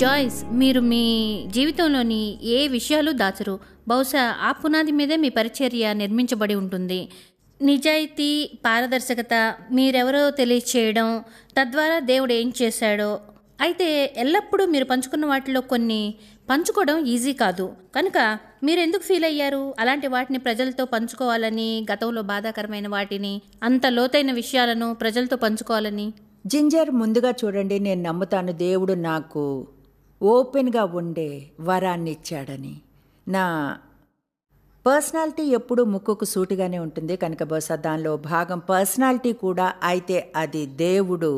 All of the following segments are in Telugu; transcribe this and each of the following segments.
జాయ్స్, మీరు మీ జీవితంలోని ఏ విషయాలు దాచరు. బహుశా ఆ పునాది మీదే మీ పరిచర్య నిర్మించబడి ఉంటుంది. నిజాయితీ, పారదర్శకత, మీరెవరో తెలియచేయడం, తద్వారా దేవుడు ఏం చేశాడో. అయితే ఎల్లప్పుడూ మీరు పంచుకున్న వాటిలో కొన్ని పంచుకోవడం ఈజీ కాదు. కనుక మీరు ఎందుకు ఫీల్ అయ్యారు అలాంటి వాటిని ప్రజలతో పంచుకోవాలని, గతంలో బాధాకరమైన వాటిని, అంత లోతైన విషయాలను ప్రజలతో పంచుకోవాలని? జింజర్, ముందుగా చూడండి, నేను నమ్ముతాను దేవుడు నాకు ఓపెన్గా ఉండే వరాన్ని ఇచ్చాడని. నా పర్సనాలిటీ ఎప్పుడూ ముక్కుకు సూటిగానే ఉంటుంది కనుక బహుశా దానిలో భాగం పర్సనాలిటీ కూడా అయితే అది దేవుడు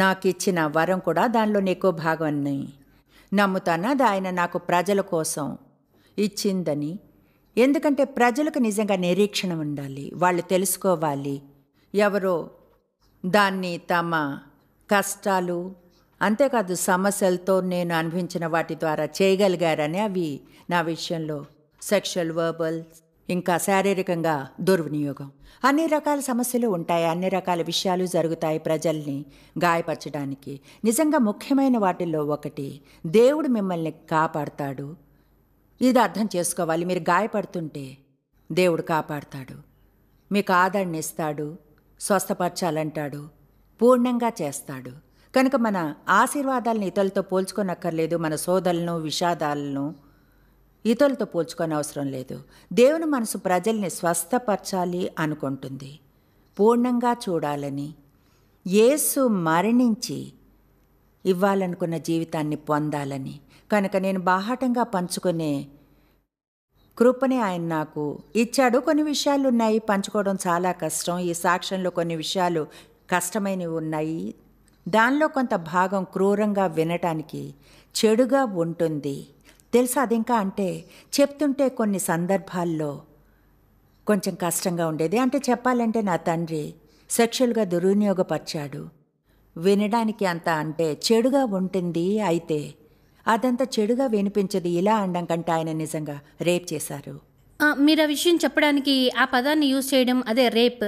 నాకు ఇచ్చిన వరం కూడా దానిలో ఎక్కువ భాగం అని నమ్ముతాను. అది ఆయన నాకు ప్రజల కోసం ఇచ్చిందని. ఎందుకంటే ప్రజలకు నిజంగా నిరీక్షణ ఉండాలి, వాళ్ళు తెలుసుకోవాలి ఎవరో దాన్ని తమ కష్టాలు అంతేకాదు సమస్యలతో నేను అనుభవించిన వాటి ద్వారా చేయగలిగారని. అవి నా విషయంలో సెక్షువల్, వర్బల్, ఇంకా శారీరకంగా దుర్వినియోగం, అన్ని రకాల సమస్యలు ఉంటాయి, అన్ని రకాల విషయాలు జరుగుతాయి ప్రజల్ని గాయపరచడానికి. నిజంగా ముఖ్యమైన వాటిల్లో ఒకటి, దేవుడు మిమ్మల్ని కాపాడతాడు. ఇది అర్థం చేసుకోవాలి. మీరు గాయపడుతుంటే దేవుడు కాపాడతాడు, మీకు ఆదరణ ఇస్తాడు, స్వస్థపరచాలంటాడు, పూర్ణంగా చేస్తాడు. కనుక మన ఆశీర్వాదాలను ఇతరులతో పోల్చుకోనక్కర్లేదు, మన శోధలను విషాదాలను ఇతరులతో పోల్చుకొని అవసరం లేదు. దేవుని మనసు ప్రజల్ని స్వస్థపరచాలి అనుకుంటుంది, పూర్ణంగా చూడాలని, యేసు మరణించి ఇవ్వాలనుకున్న జీవితాన్ని పొందాలని. కనుక నేను బాహాటంగా పంచుకునే కృపనే ఆయన నాకు ఇచ్చాడు. కొన్ని విషయాలు ఉన్నాయి పంచుకోవడం చాలా కష్టం. ఈ సాక్ష్యంలో కొన్ని విషయాలు కష్టమైనవి ఉన్నాయి. దానిలో కొంత భాగం క్రూరంగా వినటానికి చెడుగా ఉంటుంది తెలుసా. అది ఇంకా అంటే చెప్తుంటే కొన్ని సందర్భాల్లో కొంచెం కష్టంగా ఉండేది. అంటే చెప్పాలంటే నా తండ్రి సెక్షువల్గా దుర్వినియోగపరిచాడు. వినడానికి అంత అంటే చెడుగా ఉంటుంది. అయితే అదంతా చెడుగా వినిపించదు. ఇలా అనడం కంటే ఆయన నిజంగా రేప్ చేశారు. మీరు ఆ విషయం చెప్పడానికి ఆ పదాన్ని యూజ్ చేయడం, అదే రేప్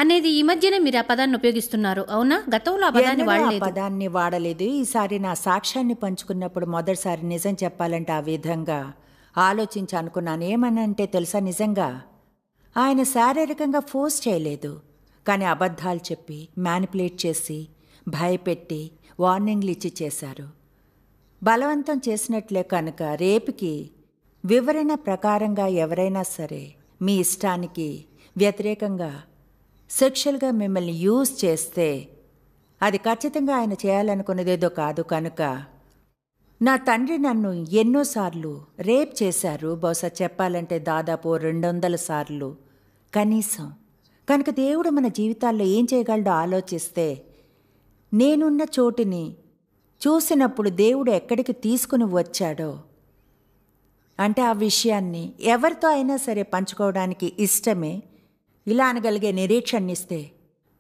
అనేది ఈ మధ్యనే మీరు ఆ పదాన్ని ఉపయోగిస్తున్నారు, అవునా? గతంలో ఆ పదాన్ని వాడలేదు. పదాన్ని వాడలేదు. ఈసారి నా సాక్ష్యాన్ని పంచుకున్నప్పుడు మొదటిసారి నిజం చెప్పాలంటే ఆ విధంగా ఆలోచించి అనుకున్నాను. ఏమనంటే తెలుసా, నిజంగా ఆయన శారీరకంగా ఫోర్స్ చేయలేదు, కానీ అబద్ధాలు చెప్పి మ్యానిపులేట్ చేసి భయపెట్టి వార్నింగ్లు ఇచ్చి చేశారు. బలవంతం చేసినట్లే. కనుక రేపుకి వివరణ ప్రకారంగా ఎవరైనా సరే మీ ఇష్టానికి వ్యతిరేకంగా సెక్షువల్గా మిమ్మల్ని యూజ్ చేస్తే అది ఖచ్చితంగా ఆయన చేయాలనుకున్నదేదో కాదు. కనుక నా తండ్రి నన్ను ఎన్నోసార్లు రేప్ చేశారు. బహుశా చెప్పాలంటే దాదాపు 200 సార్లు కనీసం. కనుక దేవుడు మన జీవితాల్లో ఏం చేయగలడో ఆలోచిస్తే, నేనున్న చోటుని చూసినప్పుడు దేవుడు ఎక్కడికి తీసుకుని వచ్చాడో, అంటే ఆ విషయాన్ని ఎవరితో అయినా సరే పంచుకోవడానికి ఇష్టమే. ఇలా అనగలిగే నిరీక్షణనిస్తే,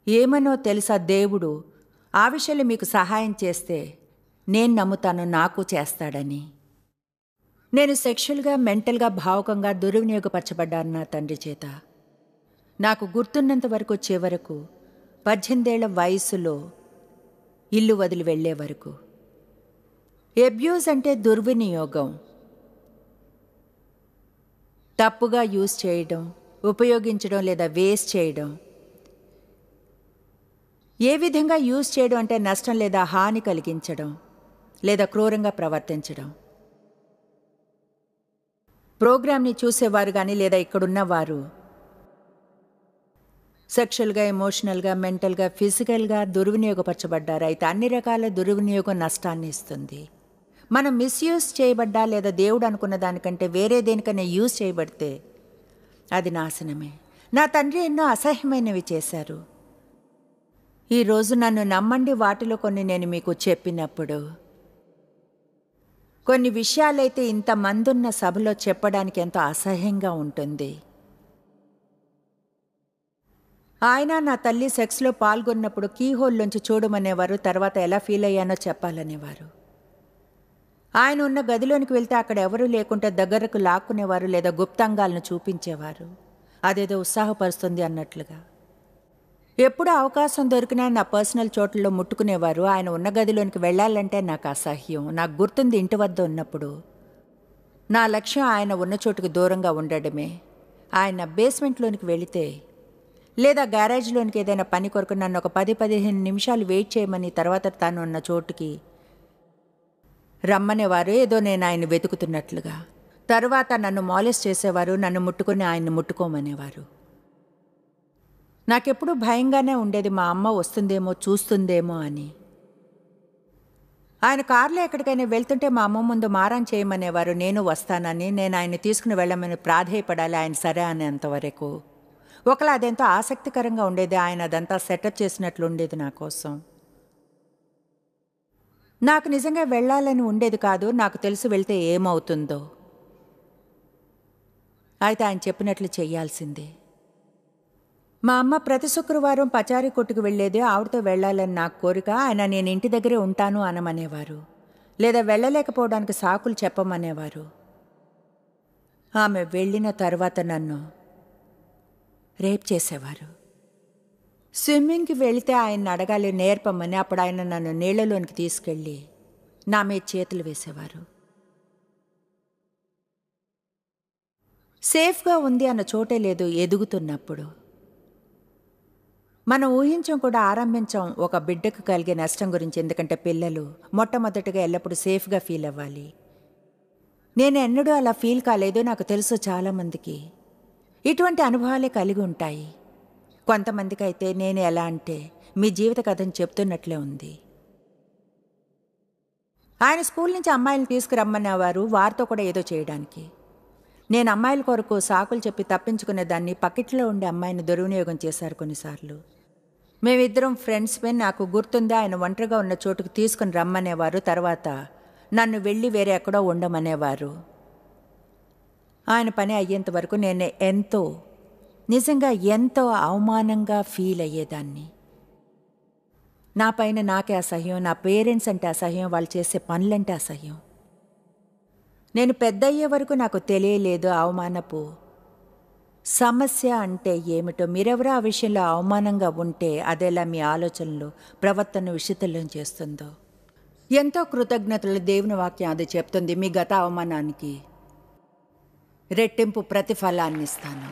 ఏమనో తెలుసా, దేవుడు ఆ విషయంలో మీకు సహాయం చేస్తే నేను నమ్ముతాను నాకు చేస్తాడని. నేను సెక్షువల్గా, మెంటల్గా, భావుకంగా దుర్వినియోగపరచబడ్డాను నా తండ్రి చేత. నాకు గుర్తున్నంత వరకు చివరకు 18 ఏళ్ల వయసులో ఇల్లు వదిలి వెళ్లే వరకు. అబ్యూజ్ అంటే దుర్వినియోగం, తప్పుగా యూజ్ చేయడం, ఉపయోగించడం లేదా వేస్ట్ చేయడం. ఏ విధంగా యూజ్ చేయడం అంటే నష్టం లేదా హాని కలిగించడం లేదా క్రూరంగా ప్రవర్తించడం. ప్రోగ్రామ్ని చూసేవారు కానీ లేదా ఇక్కడున్నవారు సెక్షువల్గా, ఎమోషనల్గా, మెంటల్గా, ఫిజికల్గా దుర్వినియోగపరచబడ్డారు. అయితే అన్ని రకాల దుర్వినియోగం నష్టాన్ని ఇస్తుంది. మనం మిస్యూజ్ చేయబడ్డా లేదా దేవుడు అనుకున్న దానికంటే వేరే దేనికైనా యూజ్ చేయబడితే అది నాశనమే. నా తండ్రి ఎన్నో అసహ్యమైనవి చేశారు. ఈరోజు నన్ను నమ్మండి, వాటిలో కొన్ని నేను మీకు చెప్పినప్పుడు కొన్ని విషయాలైతే ఇంతమందున్న సభలో చెప్పడానికి ఎంతో అసహ్యంగా ఉంటుంది. ఆయన నా తల్లి సెక్స్లో పాల్గొన్నప్పుడు కీహోల్లోంచి చూడమనేవారు. తర్వాత ఎలా ఫీల్ అయ్యానో చెప్పాలనేవారు. ఆయన ఉన్న గదిలోనికి వెళ్తే అక్కడ ఎవరూ లేకుంటే దగ్గరకు లాక్కునేవారు లేదా గుప్తాంగాలను చూపించేవారు, అదేదో ఉత్సాహపరుస్తుంది అన్నట్లుగా. ఎప్పుడు అవకాశం దొరికినా నా పర్సనల్ చోట్లలో ముట్టుకునేవారు. ఆయన ఉన్న గదిలోనికి వెళ్ళాలంటే నాకు అసహ్యం. నాకు గుర్తుంది ఇంటి వద్ద ఉన్నప్పుడు నా లక్ష్యం ఆయన ఉన్న చోటుకు దూరంగా ఉండడమే. ఆయన బేస్మెంట్లోనికి వెళితే లేదా గ్యారేజ్లోనికి ఏదైనా పని కొరకు నన్ను ఒక 10-15 నిమిషాలు వెయిట్ చేయమని తర్వాత తాను ఉన్న చోటుకి రమ్మనేవారు, ఏదో నేను ఆయన వెతుకుతున్నట్లుగా. తర్వాత నన్ను మాలిష్ చేసేవారు, నన్ను ముట్టుకుని ఆయన్ని ముట్టుకోమనేవారు. నాకెప్పుడూ భయంగానే ఉండేది, మా అమ్మ వస్తుందేమో చూస్తుందేమో అని. ఆయన కారులో ఎక్కడికైనా వెళ్తుంటే మా అమ్మ ముందు మారం చేయమనేవారు, నేను వస్తానని. నేను ఆయన్ని తీసుకుని వెళ్ళమని ప్రాధేయపడాలి, ఆయన సరే అనేంతవరకు. ఒకలా అదెంతో ఆసక్తికరంగా ఉండేది. ఆయన అదంతా సెటప్ చేసినట్లు ఉండేది నా కోసం. నాకు నిజంగా వెళ్ళాలని ఉండేది కాదు. నాకు తెలుసు వెళ్తే ఏమవుతుందో. అయితే ఆయన చెప్పినట్లు చెయ్యాల్సిందే. మా అమ్మ ప్రతి శుక్రవారం పచారీ కొట్టుకు వెళ్ళేది. ఆవిడతో వెళ్ళాలని నాకు కోరిక. ఆయన నేను ఇంటి దగ్గరే ఉంటాను అనమనేవారు, లేదా వెళ్ళలేకపోవడానికి సాకులు చెప్పమనేవారు. ఆమె వెళ్ళిన తర్వాత నన్ను రేప్ చేసేవారు. స్విమ్మింగ్కి వెళితే ఆయన్ని అడగాలి నేర్పమని. అప్పుడు ఆయన నన్ను నీళ్లలోనికి తీసుకెళ్ళి నా మీద చేతులు వేసేవారు. సేఫ్గా ఉంది అన్న చోటే లేదు ఎదుగుతున్నప్పుడు. మనం ఊహించం కూడా ఆరంభించాం ఒక బిడ్డకు కలిగే నష్టం గురించి. ఎందుకంటే పిల్లలు మొట్టమొదటిగా ఎల్లప్పుడూ సేఫ్గా ఫీల్ అవ్వాలి. నేను ఎన్నడూ అలా ఫీల్ కాలేదు. నాకు తెలుసు చాలామందికి ఇటువంటి అనుభవాలే కలిగి ఉంటాయి. కొంతమందికి అయితే నేను ఎలా అంటే మీ జీవిత కథను చెప్తున్నట్లే ఉంది. ఆయన స్కూల్ నుంచి అమ్మాయిలు తీసుకురమ్మనేవారు, వారితో కూడా ఏదో చేయడానికి. నేను అమ్మాయిల కొరకు సాకులు చెప్పి తప్పించుకునేదాన్ని. పక్కిట్లో ఉండే అమ్మాయిని దుర్వినియోగం చేశారు కొన్నిసార్లు. మేమిద్దరం ఫ్రెండ్స్మే. నాకు గుర్తుంది, ఆయన ఒంటరిగా ఉన్న చోటుకు తీసుకుని రమ్మనేవారు. తర్వాత నన్ను వెళ్ళి వేరే ఎక్కడో ఉండమనేవారు. ఆయన పని అయ్యేంత వరకు నేను నిజంగా ఎంతో అవమానంగా ఫీల్ అయ్యేదాన్ని. నా పైన నాకే అసహ్యం, నా పేరెంట్స్ అంటే అసహ్యం, వాళ్ళు చేసే పనులంటే అసహ్యం. నేను పెద్ద అయ్యే వరకు నాకు తెలియలేదు అవమానపు సమస్య అంటే ఏమిటో. మీరెవరో ఆ విషయంలో అవమానంగా ఉంటే అదెలా మీ ఆలోచనలు, ప్రవర్తన విషితుల్యం చేస్తుందో. ఎంతో కృతజ్ఞతలు దేవుని వాక్యం అది చెప్తుంది. మీ గత అవమానానికి రెట్టింపు ప్రతిఫలాన్నిస్తాను,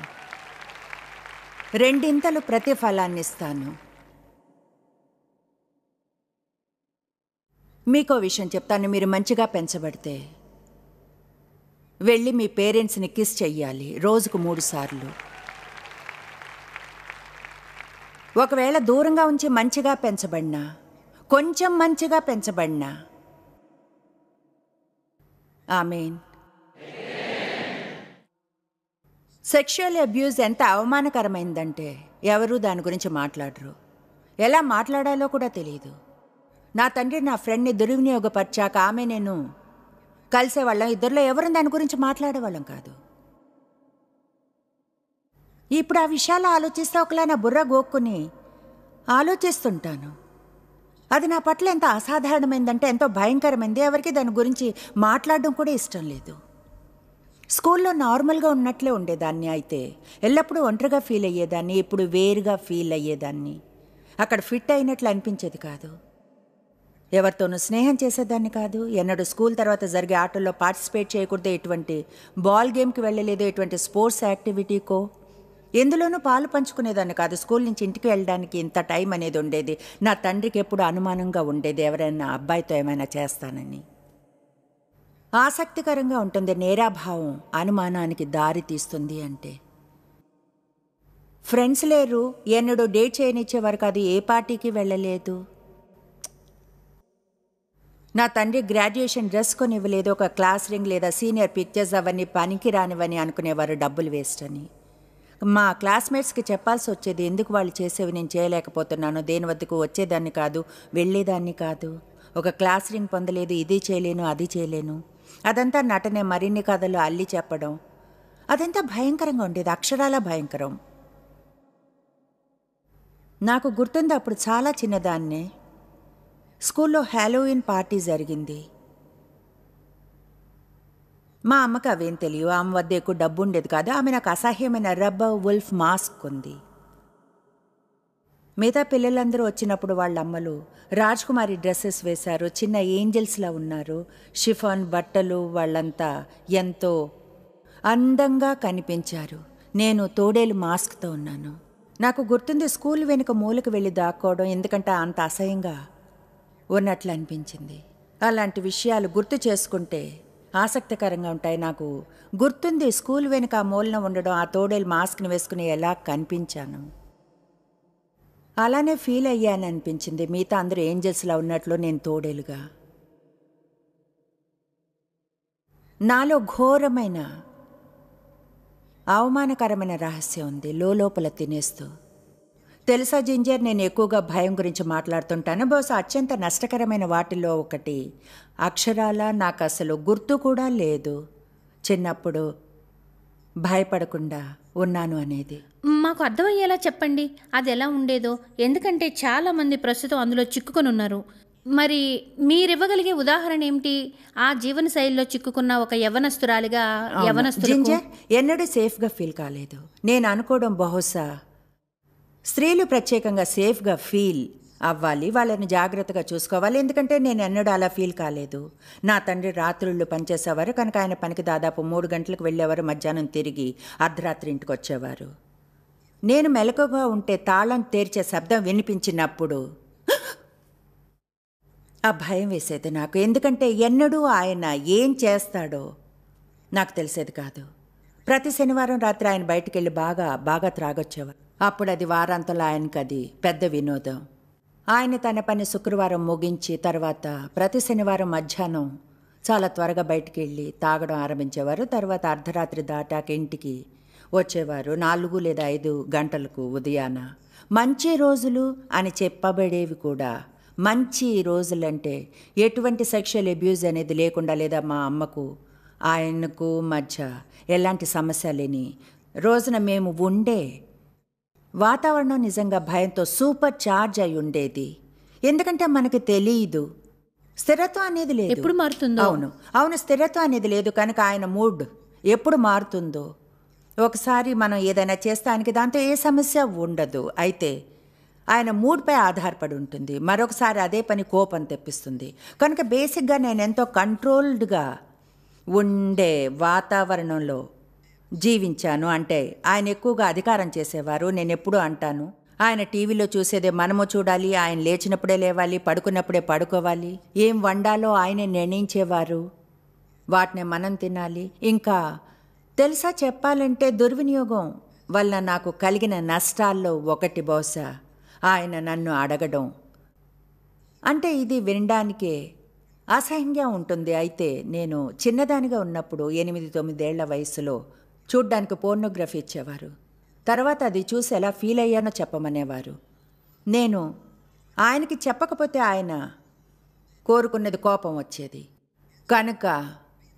రెండింతలు ప్రతిఫలాన్నిస్తాను. మీకో విషయం చెప్తాను. మీరు మంచిగా పెంచబడితే వెళ్ళి మీ పేరెంట్స్ని కిస్ చెయ్యాలి రోజుకు 3 సార్లు. ఒకవేళ దూరంగా ఉంచి మంచిగా పెంచబడినా, కొంచెం మంచిగా పెంచబడినా, ఆమేన్. సెక్షువల్ అబ్యూజ్ ఎంత అవమానకరమైందంటే ఎవరూ దాని గురించి మాట్లాడరు. ఎలా మాట్లాడాలో కూడా తెలియదు. నా తండ్రి నా ఫ్రెండ్ని దుర్వినియోగపరిచాక ఆమె నేను కలిసేవాళ్ళం. ఇద్దరిలో ఎవరు దాని గురించి మాట్లాడేవాళ్ళం కాదు. ఇప్పుడు ఆ విషయాలు ఆలోచిస్తే ఒకలా నా బుర్ర గోక్కుని ఆలోచిస్తుంటాను. అది నా పట్ల ఎంత అసాధారణమైందంటే ఎంతో భయంకరమైంది. ఎవరికి దాని గురించి మాట్లాడడం కూడా ఇష్టం లేదు. స్కూల్లో నార్మల్గా ఉన్నట్లే ఉండేదాన్ని. అయితే ఎల్లప్పుడూ ఒంటరిగా ఫీల్ అయ్యేదాన్ని. ఇప్పుడు వేరుగా ఫీల్ అయ్యేదాన్ని. అక్కడ ఫిట్ అయినట్లు అనిపించేది కాదు. ఎవరితోనూ స్నేహం చేసేదాన్ని కాదు. ఎన్నడూ స్కూల్ తర్వాత జరిగే ఆటల్లో పార్టిసిపేట్ చేయకూడదు. ఎటువంటి బాల్ గేమ్కి వెళ్ళలేదు. ఎటువంటి స్పోర్ట్స్ యాక్టివిటీకో ఎందులోనూ పాలు పంచుకునేదాన్ని కాదు. స్కూల్ నుంచి ఇంటికి వెళ్ళడానికి ఇంత టైం అనేది ఉండేది. నా తండ్రికి ఎప్పుడు అనుమానంగా ఉండేది ఎవరైనా అబ్బాయితో ఏమైనా చేస్తానని. ఆసక్తికరంగా ఉంటుంది. నేరాభావం అనుమానానికి దారి తీస్తుంది అంటే. ఫ్రెండ్స్ లేరు, ఎన్నడూ డేట్ చేయనిచ్చేవారు కాదు, ఏ పార్టీకి వెళ్ళలేదు. నా తండ్రి గ్రాడ్యుయేషన్ డ్రెస్ కొని ఇవ్వలేదు. ఒక క్లాస్ రింగ్ లేదా సీనియర్ పిక్చర్స్ అవన్నీ పనికి రానివని అనుకునేవారు, డబ్బులు వేస్ట్ అని. మా క్లాస్మేట్స్కి చెప్పాల్సి వచ్చేది ఎందుకు వాళ్ళు చేసేవి నేను చేయలేకపోతున్నాను. దేని వద్దకు వచ్చేదాన్ని కాదు, వెళ్ళేదాన్ని కాదు. ఒక క్లాస్ రింగ్ పొందలేదు, ఇది చేయలేను, అది చేయలేను. అదంతా నటనే. మరిన్ని కథలు అల్లి చెప్పడం, అదంతా భయంకరంగా ఉండేది. అక్షరాల భయంకరం. నాకు గుర్తుంది, అప్పుడు చాలా చిన్నదాన్నే. స్కూల్లో హ్యాలోవిన్ పార్టీ జరిగింది. మా అమ్మకి అవేం తెలియవు. ఆమె వద్ద ఎక్కువ డబ్బు ఉండేది కాదు. ఆమె నాకు అసహ్యమైన రబ్బర్ వుల్ఫ్ మాస్క్ ఉంది. మిగతా పిల్లలందరూ వచ్చినప్పుడు వాళ్ళ అమ్మలు రాజ్కుమారి డ్రెస్సెస్ వేశారు, చిన్న ఏంజల్స్లా ఉన్నారు. షిఫాన్ బట్టలు, వాళ్ళంతా ఎంతో అందంగా కనిపించారు. నేను తోడేలు మాస్క్తో ఉన్నాను. నాకు గుర్తుంది స్కూల్ వెనుక మూలకు వెళ్ళి దాక్కోవడం, ఎందుకంటే అంత అసహ్యంగా ఉన్నట్లు అనిపించింది. అలాంటి విషయాలు గుర్తు చేసుకుంటే ఆసక్తికరంగా ఉంటాయి. నాకు గుర్తుంది స్కూల్ వెనుక ఆ మూలన ఉండడం, ఆ తోడేలు మాస్క్ని వేసుకుని ఎలా కనిపించాను. అలానే ఫీల్ అయ్యాను అనిపించింది. మిగతా అందరూ ఏంజల్స్లా ఉన్నట్లు, నేను తోడేలుగా. నాలో ఘోరమైన అవమానకరమైన రహస్యం ఉంది, లోపల తినేస్తూ. తెలుసా జింజర్, నేను ఎక్కువగా భయం గురించి మాట్లాడుతుంటాను. బహుశా అత్యంత నష్టకరమైన వాటిలో ఒకటి అక్షరాల నాకు అసలు గుర్తు కూడా లేదు చిన్నప్పుడు భయపడకుండా ఉన్నాను అనేది. మాకు అర్థమయ్యేలా చెప్పండి అది ఎలా ఉండేదో, ఎందుకంటే చాలామంది ప్రస్తుతం అందులో చిక్కుకొని ఉన్నారు. మరి మీరివ్వగలిగే ఉదాహరణ ఏమిటి? ఆ జీవన శైలిలో చిక్కుకున్న ఒక యవ్వనస్తురాలిగా జింజర్ ఎన్నడూ సేఫ్గా ఫీల్ కాలేదు. నేను అనుకోవడం బహుశా స్త్రీలు ప్రత్యేకంగా సేఫ్గా ఫీల్ అవ్వాలి, వాళ్ళని జాగ్రత్తగా చూసుకోవాలి. ఎందుకంటే నేను ఎన్నడూ అలా ఫీల్ కాలేదు. నా తండ్రి రాత్రుళ్ళు పనిచేసేవారు కనుక ఆయన పనికి దాదాపు 3 గంటలకు వెళ్ళేవారు, మధ్యాహ్నం తిరిగి అర్ధరాత్రి ఇంటికి వచ్చేవారు. నేను మెలకుగా ఉంటే తాళం తెరిచే శబ్దం వినిపించినప్పుడు ఆ భయం వేసేది నాకు. ఎందుకంటే ఎన్నడూ ఆయన ఏం చేస్తాడో నాకు తెలిసేది కాదు. ప్రతి శనివారం రాత్రి ఆయన బయటికి వెళ్ళి బాగా త్రాగొచ్చేవారు. అప్పుడు అది వారాంతంలో ఆయనకు అది పెద్ద వినోదం. ఆయన తన పని శుక్రవారం ముగించి తర్వాత ప్రతి శనివారం మధ్యాహ్నం చాలా త్వరగా బయటికి వెళ్ళి తాగడం ఆరంభించేవారు. తర్వాత అర్ధరాత్రి దాటాక ఇంటికి వచ్చేవారు 4 లేదా 5 గంటలకు ఉదయాన. మంచి రోజులు అని చెప్పబడేవి కూడా. మంచి రోజులంటే ఎటువంటి సెక్షువల్ అబ్యూజ్ అనేది లేకుండా, లేదా మా అమ్మకు ఆయనకు మధ్య ఎలాంటి సమస్య లేని రోజున మేము ఉండే వాతావరణం నిజంగా భయంతో సూపర్ చార్జ్ అయి ఉండేది. ఎందుకంటే మనకి తెలియదు, స్థిరత్వం అనేది లేదు. ఎప్పుడు మారుతుందో. అవును స్థిరత్వం అనేది లేదు కనుక ఆయన మూడ్ ఎప్పుడు మారుతుందో. ఒకసారి మనం ఏదైనా చేస్తానికి దాంతో ఏ సమస్య ఉండదు, అయితే ఆయన మూడ్పై ఆధారపడి ఉంటుంది. మరొకసారి అదే పని కోపం తెప్పిస్తుంది. కనుక బేసిక్గా నేను ఎంతో కంట్రోల్డ్గా ఉండే వాతావరణంలో జీవించాను. అంటే ఆయన ఎక్కువగా అధికారం చేసేవారు. నేను ఎప్పుడూ అంటాను, ఆయన టీవీలో చూసేదే మనము చూడాలి, ఆయన లేచినప్పుడే లేవాలి, పడుకున్నప్పుడే పడుకోవాలి, ఏం వండాలో ఆయనే నిర్ణయించేవారు, వాటిని మనం తినాలి. ఇంకా తెలుసా, చెప్పాలంటే దుర్వినియోగం వల్ల నాకు కలిగిన నష్టాల్లో ఒకటి బహుశా ఆయన నన్ను అడగడం. అంటే ఇది వినడానికే అసహ్యంగా ఉంటుంది. అయితే నేను చిన్నదానిగా ఉన్నప్పుడు 8-9 ఏళ్ల వయసులో చూడ్డానికి పోర్నోగ్రఫీ ఇచ్చేవారు. తర్వాత అది చూసి ఎలా ఫీల్ అయ్యానో చెప్పమనేవారు. నేను ఆయనకి చెప్పకపోతే ఆయన కోరుకున్నది కోపం వచ్చేది. కనుక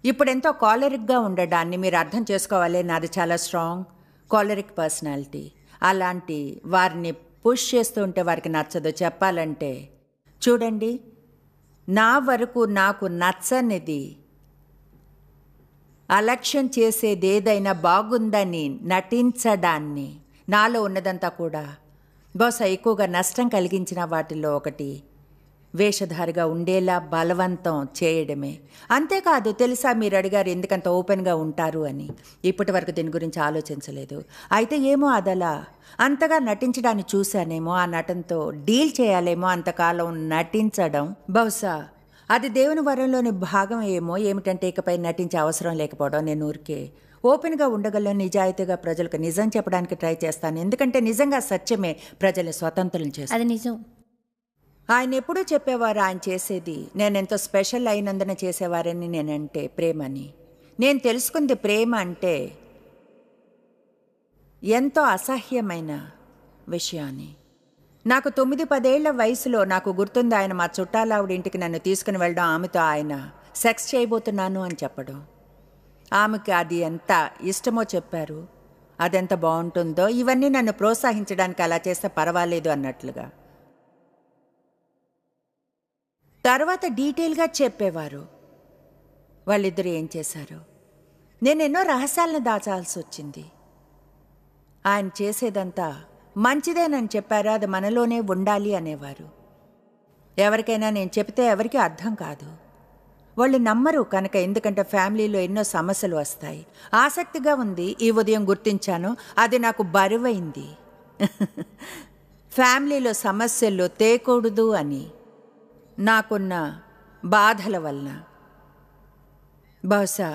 ఇప్పుడెంతో కాలరిక్గా ఉండడాన్ని మీరు అర్థం చేసుకోవాలి. నాది చాలా స్ట్రాంగ్ కాలరిక్ పర్సనాలిటీ. అలాంటి వారిని పుష్ చేస్తూ ఉంటే వారికి నచ్చదు. చెప్పాలంటే చూడండి, నా వరకు నాకు నచ్చనిది అలక్ష్యం చేసేది ఏదైనా బాగుందని నటించడాన్ని, నాలో ఉన్నదంతా కూడా బహుశా ఎక్కువగా నష్టం కలిగించిన వాటిల్లో ఒకటి వేషధారిగా ఉండేలా బలవంతం చేయడమే. అంతేకాదు, తెలుసా, మీరు అడిగారు ఎందుకంత ఓపెన్గా ఉంటారు అని. ఇప్పటి వరకు దీని గురించి ఆలోచించలేదు. అయితే ఏమో అదలా అంతగా నటించడాన్ని చూశానేమో, ఆ నటనతో డీల్ చేయాలేమో. అంతకాలం నటించడం బహుశా అది దేవుని వరంలోని భాగం ఏమో. ఏమిటంటే ఇకపై నటించే అవసరం లేకపోవడం. నేను ఊరికే ఓపెన్గా ఉండగలను, నిజాయితీగా ప్రజలకు నిజం చెప్పడానికి ట్రై చేస్తాను. ఎందుకంటే నిజంగా సత్యమే ప్రజల్ని స్వతంత్రం చేస్తుంది. అది నిజం. ఆయన ఎప్పుడూ చెప్పేవారు, ఆయన చేసేది నేనెంతో స్పెషల్ అయినందున చేసేవారని. నేనంటే ప్రేమని నేను తెలుసుకుంది. ప్రేమ అంటే ఎంతో అసహ్యమైన విషయాన్ని. నాకు 9-10 ఏళ్ల వయసులో నాకు గుర్తుంది, ఆయన మా చుట్టాలావిడ ఇంటికి నన్ను తీసుకుని వెళ్ళడం, ఆమెతో ఆయన సెక్స్ చేయబోతున్నాను అని చెప్పడం. ఆమెకి అది ఎంత ఇష్టమో చెప్పారు, అదెంత బాగుంటుందో. ఇవన్నీ నన్ను ప్రోత్సహించడానికి అలా చేస్తే పర్వాలేదు అన్నట్లుగా. తర్వాత డీటెయిల్గా చెప్పేవారు వాళ్ళిద్దరూ ఏం చేశారు. నేను ఎన్నో రహస్యాలను దాచాల్సి వచ్చింది. ఆయన చేసేదంతా మంచిదేనని చెప్పారు, అది మనలోనే ఉండాలి అనేవారు. ఎవరికైనా నేను చెప్తే ఎవరికీ అర్థం కాదు, వాళ్ళు నమ్మరు కనుక. ఎందుకంటే ఫ్యామిలీలో ఎన్నో సమస్యలు వస్తాయి. ఆసక్తిగా ఉంది, ఈ ఉదయం గుర్తించాను, అది నాకు బరువైంది. ఫ్యామిలీలో సమస్యల్లో తేకూడదు అని నాకున్న బాధల వలన. బహుశా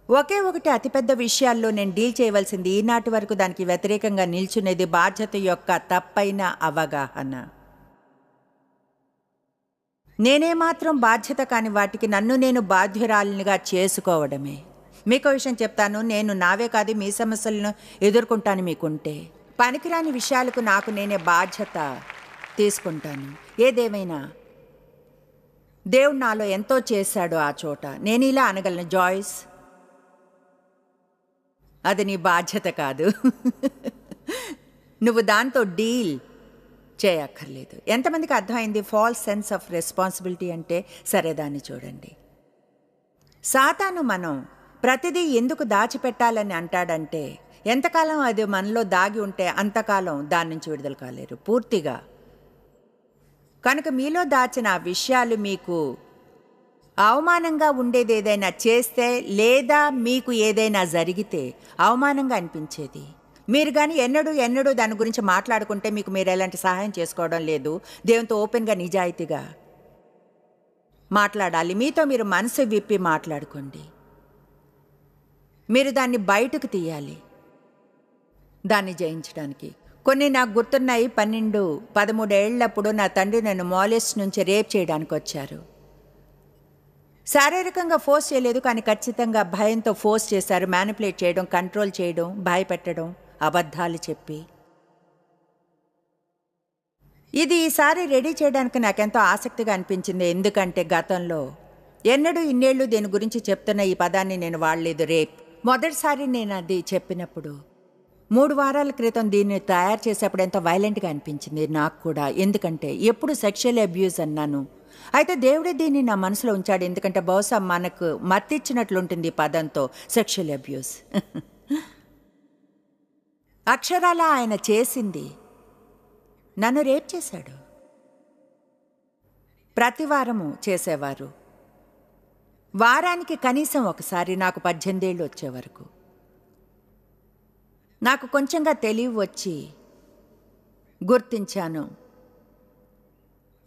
ఒకే ఒకటి అతిపెద్ద విషయాల్లో నేను డీల్ చేయవలసింది, ఈనాటి వరకు దానికి వ్యతిరేకంగా నిల్చునేది బాధ్యత యొక్క తప్పైన అవగాహన. నేనేమాత్రం బాధ్యత కాని వాటికి నన్ను నేను బాధ్యురాలినిగా చేసుకోవడమే. మీకో విషయం చెప్తాను, నేను నావే కాదు మీ సమస్యలను ఎదుర్కొంటాను. మీకుంటే పనికిరాని విషయాలకు నాకు నేనే బాధ్యత తీసుకుంటాను. ఏదేమైనా దేవుడు నాలో ఎంతో చేశాడు ఆ చోట. నేను ఇలా అనగలను, జాయ్స్ అది నీ బాధ్యత కాదు, నువ్వు దాంతో డీల్ చేయక్కర్లేదు. ఎంతమందికి అర్థమైంది ఫాల్స్ సెన్స్ ఆఫ్ రెస్పాన్సిబిలిటీ అంటే? సరే, దాన్ని చూడండి. సాతాను మనం ప్రతిదీ ఎందుకు దాచిపెట్టాలని అంటాడంటే, ఎంతకాలం అది మనలో దాగి ఉంటే అంతకాలం దాని నుంచి విడుదల కాలేరు పూర్తిగా. కనుక మీలో దాచిన ఆ విషయాలు మీకు అవమానంగా ఉండేది ఏదైనా చేస్తే, లేదా మీకు ఏదైనా జరిగితే అవమానంగా అనిపించేది, మీరు కానీ ఎన్నడూ దాని గురించి మాట్లాడుకుంటే మీకు మీరు ఎలాంటి సహాయం చేసుకోవడం లేదు. దేవునితో ఓపెన్గా నిజాయితీగా మాట్లాడాలి. మీతో మీరు మనసు విప్పి మాట్లాడుకోండి. మీరు దాన్ని బయటకు తీయాలి దాన్ని జయించడానికి. కొన్ని నాకు గుర్తున్నాయి. 12-13 ఏళ్లప్పుడు నా తండ్రి నన్ను మాలేస్ నుంచి రేప్ చేయడానికి వచ్చారు. శారీరకంగా ఫోర్స్ చేయలేదు, కానీ ఖచ్చితంగా భయంతో ఫోర్స్ చేశారు. మ్యానిపులేట్ చేయడం, కంట్రోల్ చేయడం, భయపెట్టడం, అబద్ధాలు చెప్పి. ఇది ఈసారి రెడీ చేయడానికి నాకెంతో ఆసక్తిగా అనిపించింది. ఎందుకంటే గతంలో ఇన్నేళ్ళు దీని గురించి చెప్తున్న ఈ పదాన్ని నేను వాడలేదు, రేప్. మొదటిసారి నేను అది చెప్పినప్పుడు 3 వారాల క్రితం దీన్ని తయారు చేసేప్పుడు ఎంతో వైలెంట్గా అనిపించింది నాకు కూడా. ఎందుకంటే ఎప్పుడు సెక్షువల్ అబ్యూస్ అన్నాను, అయితే దేవుడే దీన్ని నా మనసులో ఉంచాడు. ఎందుకంటే బహుశా మనకు మత్తిచ్చినట్లుంటుంది ఈ పదంతో, సెక్షువల్ అబ్యూస్. అక్షరాల ఆయన చేసింది, నన్ను రేప్ చేశాడు. ప్రతి వారము చేసేవారు, వారానికి కనీసం ఒకసారి. నాకు 18 ఏళ్ళు వచ్చే వరకు నాకు కొంచెంగా తెలివి వచ్చి గుర్తించాను.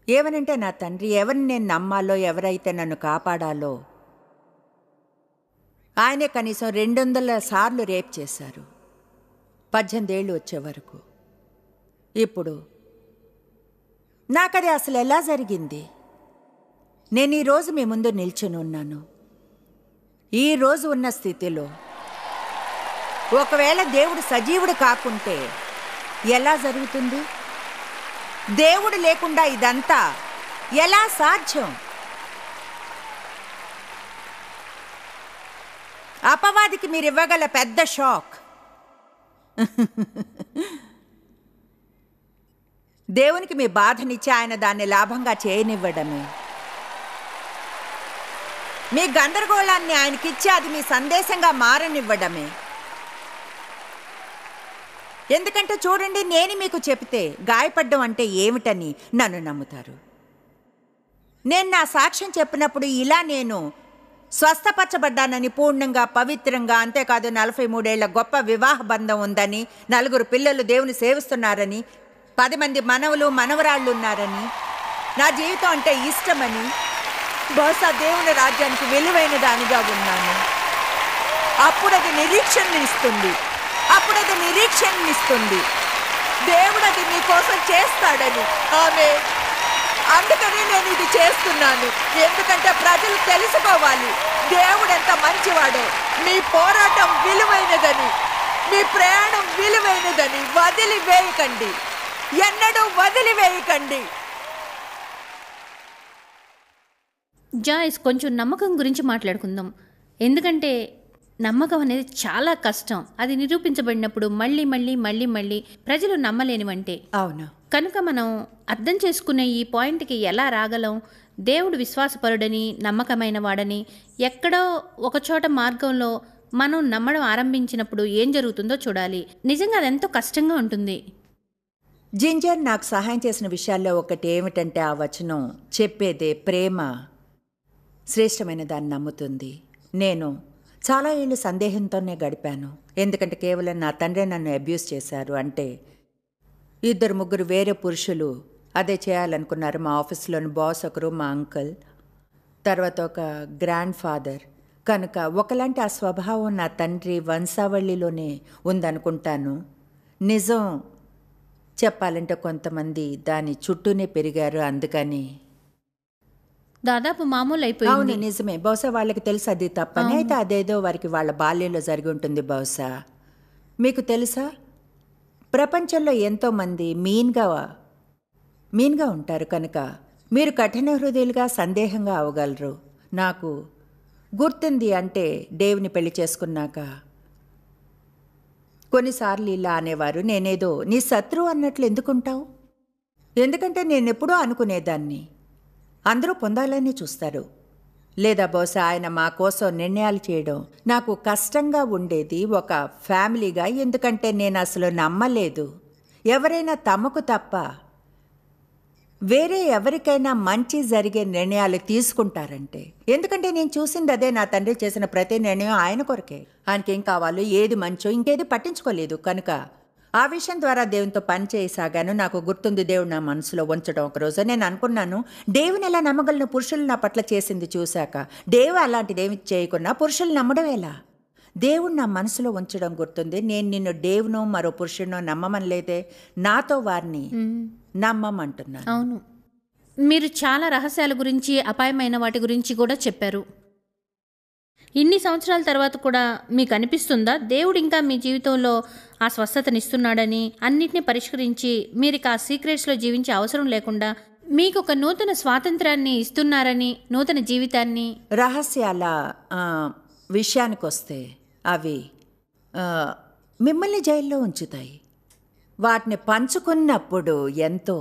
ఏమనంటే నా తండ్రి ఎవరిని నేను నమ్మాలో, ఎవరైతే నన్ను కాపాడాలో, ఆయనే కనీసం 200 సార్లు రేప్ చేశారు 18 ఏళ్ళు వచ్చే వరకు. ఇప్పుడు నాకది అసలు ఎలా జరిగింది? నేను ఈరోజు మీ ముందు నిల్చుని ఉన్నాను. ఈరోజు ఉన్న స్థితిలో ఒకవేళ దేవుడు సజీవుడు కాకుంటే ఎలా జరుగుతుంది? దేవుడు లేకుండా ఇదంతా ఎలా సాధ్యం? అపవాదికి మీరు ఇవ్వగల పెద్ద షాక్ దేవునికి మీ బాధనిచ్చి ఆయన దాన్ని లాభంగా చేయనివ్వడమే. మీ గందరగోళాన్ని ఆయనకిచ్చి అది మీ సందేశంగా మారనివ్వడమే. ఎందుకంటే చూడండి, నేను మీకు చెప్తే గాయపడ్డం అంటే ఏమిటని నన్ను నమ్ముతారు. నేను నా సాక్ష్యం చెప్పినప్పుడు ఇలా నేను స్వస్థపరచబడ్డానని, పూర్ణంగా పవిత్రంగా, అంతేకాదు 43 ఏళ్ల గొప్ప వివాహ బంధం ఉందని, 4 పిల్లలు దేవుని సేవిస్తున్నారని, 10 మంది మనవలు మనవరాళ్ళు ఉన్నారని, నా జీవితం అంటే ఇష్టమని, బహుశా దేవుని రాజ్యానికి విలువైన దానిగా ఉన్నాను. అప్పుడు అది నిరీక్షణనిస్తుంది. దేవుడు అది మీకోసం చేస్తాడని. అందుకని నేను ఇది చేస్తున్నాను. ఎందుకంటే ప్రజలు తెలుసుకోవాలి దేవుడు ఎంత మంచివాడో. మీ పోరాటం విలువైనదని, మీ ప్రయాణం విలువైనదని వదిలివేయకండి, ఎన్నడూ వదిలివేయకండి. జాయ్స్, కొంచెం నమ్మకం గురించి మాట్లాడుకుందాం. ఎందుకంటే నమ్మకం అనేది చాలా కష్టం. అది నిరూపించబడినప్పుడు మళ్ళీ ప్రజలు నమ్మలేనివంటే. అవును. కనుక మనం అర్థం చేసుకునే ఈ పాయింట్కి ఎలా రాగలం? దేవుడు విశ్వాసపరుడని, నమ్మకమైన వాడని, ఎక్కడో ఒకచోట మార్గంలో మనం నమ్మడం ఆరంభించినప్పుడు ఏం జరుగుతుందో చూడాలి. నిజంగా అది ఎంతో కష్టంగా ఉంటుంది. జింజర్ నాకు సహాయం చేసిన విషయాల్లో ఒకటి ఏమిటంటే ఆ వచనం చెప్పేదే ప్రేమ శ్రేష్టమైన దాన్ని నమ్ముతుంది. నేను చాలా ఏళ్ళు సందేహంతోనే గడిపాను. ఎందుకంటే కేవలం నా తండ్రి నన్ను అబ్యూస్ చేశారు. అంటే 2-3 వేరే పురుషులు అదే చేయాలనుకున్నారు. మా ఆఫీస్లోని బాస్ ఒకరు, మా అంకుల్, తర్వాత ఒక గ్రాండ్ ఫాదర్. కనుక ఒకలాంటి ఆ స్వభావం నా తండ్రి వంశావళిలోనే ఉందనుకుంటాను. నిజం చెప్పాలంటే కొంతమంది దాని చుట్టూనే పెరిగారు. అందుకని దాదాపు మామూలు అయిపోయింది. అవును, నిజమే. బహుశా వాళ్ళకి తెలుసు అది తప్పని. అయితే అదేదో వారికి వాళ్ళ బాల్యంలో జరిగి ఉంటుంది బహుశా. మీకు తెలుసా, ప్రపంచంలో ఎంతోమంది మీన్గా ఉంటారు. కనుక మీరు కఠిన హృదయులుగా సందేహంగా అవగలరు. నాకు గుర్తుంది. అంటే డేవ్ని పెళ్లి చేసుకున్నాక కొన్నిసార్లు ఇలా అనేవారు, నేనేదో నీ శత్రువు అన్నట్లు ఎందుకుంటావు? ఎందుకంటే నేనెప్పుడూ అనుకునేదాన్ని అందరూ పొందాలని చూస్తారు. లేదా బహుశా ఆయన మా కోసం నిర్ణయాలు చేయడం నాకు కష్టంగా ఉండేది ఒక ఫ్యామిలీగా. ఎందుకంటే నేను అసలు నమ్మలేదు ఎవరైనా తమకు తప్ప వేరే ఎవరికైనా మంచి జరిగే నిర్ణయాలు తీసుకుంటారంటే. ఎందుకంటే నేను చూసింది అదే. నా తండ్రి చేసిన ప్రతి నిర్ణయం ఆయన కొరకే. ఆయనకేం కావాలో, ఏది మంచో ఇంకేది పట్టించుకోలేదు. కనుక ఆ విషయం ద్వారా దేవునితో పని చేయసాగాను. నాకు గుర్తుంది దేవుడు నా మనసులో ఉంచడం. ఒకరోజు నేను అనుకున్నాను, దేవుని ఎలా నమ్మగలను పురుషులు నా పట్ల చేసింది చూశాక. దేవు అలాంటిదేమి చేయకున్నా పురుషులు నమ్మడం ఎలా? దేవుడు నా మనసులో ఉంచడం గుర్తుంది. నేను నిన్ను దేవునో మరో పురుషుడినో నమ్మమనలేదే, నాతో వారిని నమ్మమంటున్నాను. అవును, మీరు చాలా రహస్యాల గురించి, అపాయమైన వాటి గురించి కూడా చెప్పారు. ఇన్ని సంవత్సరాల తర్వాత కూడా మీకు అనిపిస్తుందా దేవుడు ఇంకా మీ జీవితంలో ఆ స్వస్థతనిస్తున్నాడని, అన్నిటిని పరిష్కరించి మీరు ఆ సీక్రెట్స్లో జీవించే అవసరం లేకుండా మీకు ఒక నూతన స్వాతంత్రాన్ని ఇస్తున్నారని, నూతన జీవితాన్ని? రహస్యాల విషయానికి వస్తే అవి మిమ్మల్ని జైల్లో ఉంచుతాయి. వాటిని పంచుకున్నప్పుడు ఎంతో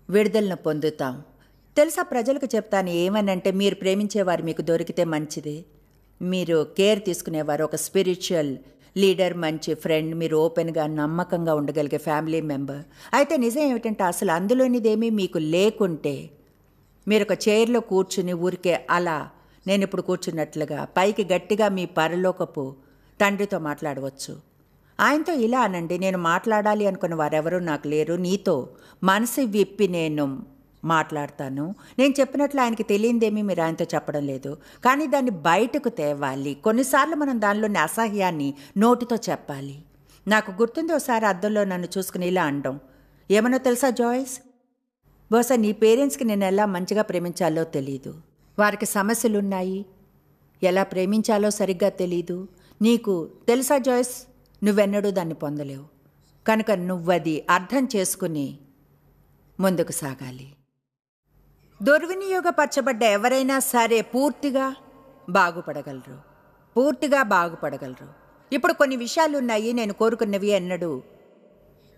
విడుదలను పొందుతాం. తెలుసా, ప్రజలకు చెప్తాను ఏమనంటే, మీరు ప్రేమించేవారు మీకు దొరికితే మంచిది. మీరు కేర్ తీసుకునేవారు, ఒక స్పిరిచువల్ లీడర్, మంచి ఫ్రెండ్, మీరు ఓపెన్గా నమ్మకంగా ఉండగలిగే ఫ్యామిలీ మెంబర్ అయితే. నిజం ఏమిటంటే అసలు అందులోనిదేమీ మీకు లేకుంటే మీరు ఒక చైర్లో కూర్చుని ఊరికే అలా నేను ఇప్పుడు కూర్చున్నట్లుగా పైకి గట్టిగా మీ పరలోకపు తండ్రితో మాట్లాడవచ్చు. ఆయనతో ఇలా అనండి, నేను మాట్లాడాలి అనుకున్న వారెవరూ నాకు లేరు, నీతో మనసు విప్పి నేను మాట్లాడతాను. నేను చెప్పినట్లు ఆయనకి తెలియదేమీ మీరు ఆయనతో చెప్పడం లేదు, కానీ దాన్ని బయటకు తేవాలి. కొన్నిసార్లు మనం దానిలోని అసహ్యాన్ని నోటితో చెప్పాలి. నాకు గుర్తుంది, ఒకసారి అద్దంలో నన్ను చూసుకుని ఇలా అనడం, ఏమన్నా తెలుసా జాయ్స్, బహుశా నీ పేరెంట్స్కి నేను ఎలా మంచిగా ప్రేమించాలో తెలీదు. వారికి సమస్యలున్నాయి, ఎలా ప్రేమించాలో సరిగ్గా తెలీదు. నీకు తెలుసా జాయ్స్, నువ్వెన్నడూ దాన్ని పొందలేవు. కనుక నువ్వది అర్థం చేసుకుని ముందుకు సాగాలి. దుర్వినియోగపరచబడ్డ ఎవరైనా సరే పూర్తిగా బాగుపడగలరు. ఇప్పుడు కొన్ని విషయాలు ఉన్నాయి, నేను కోరుకున్నవి ఎన్నడూ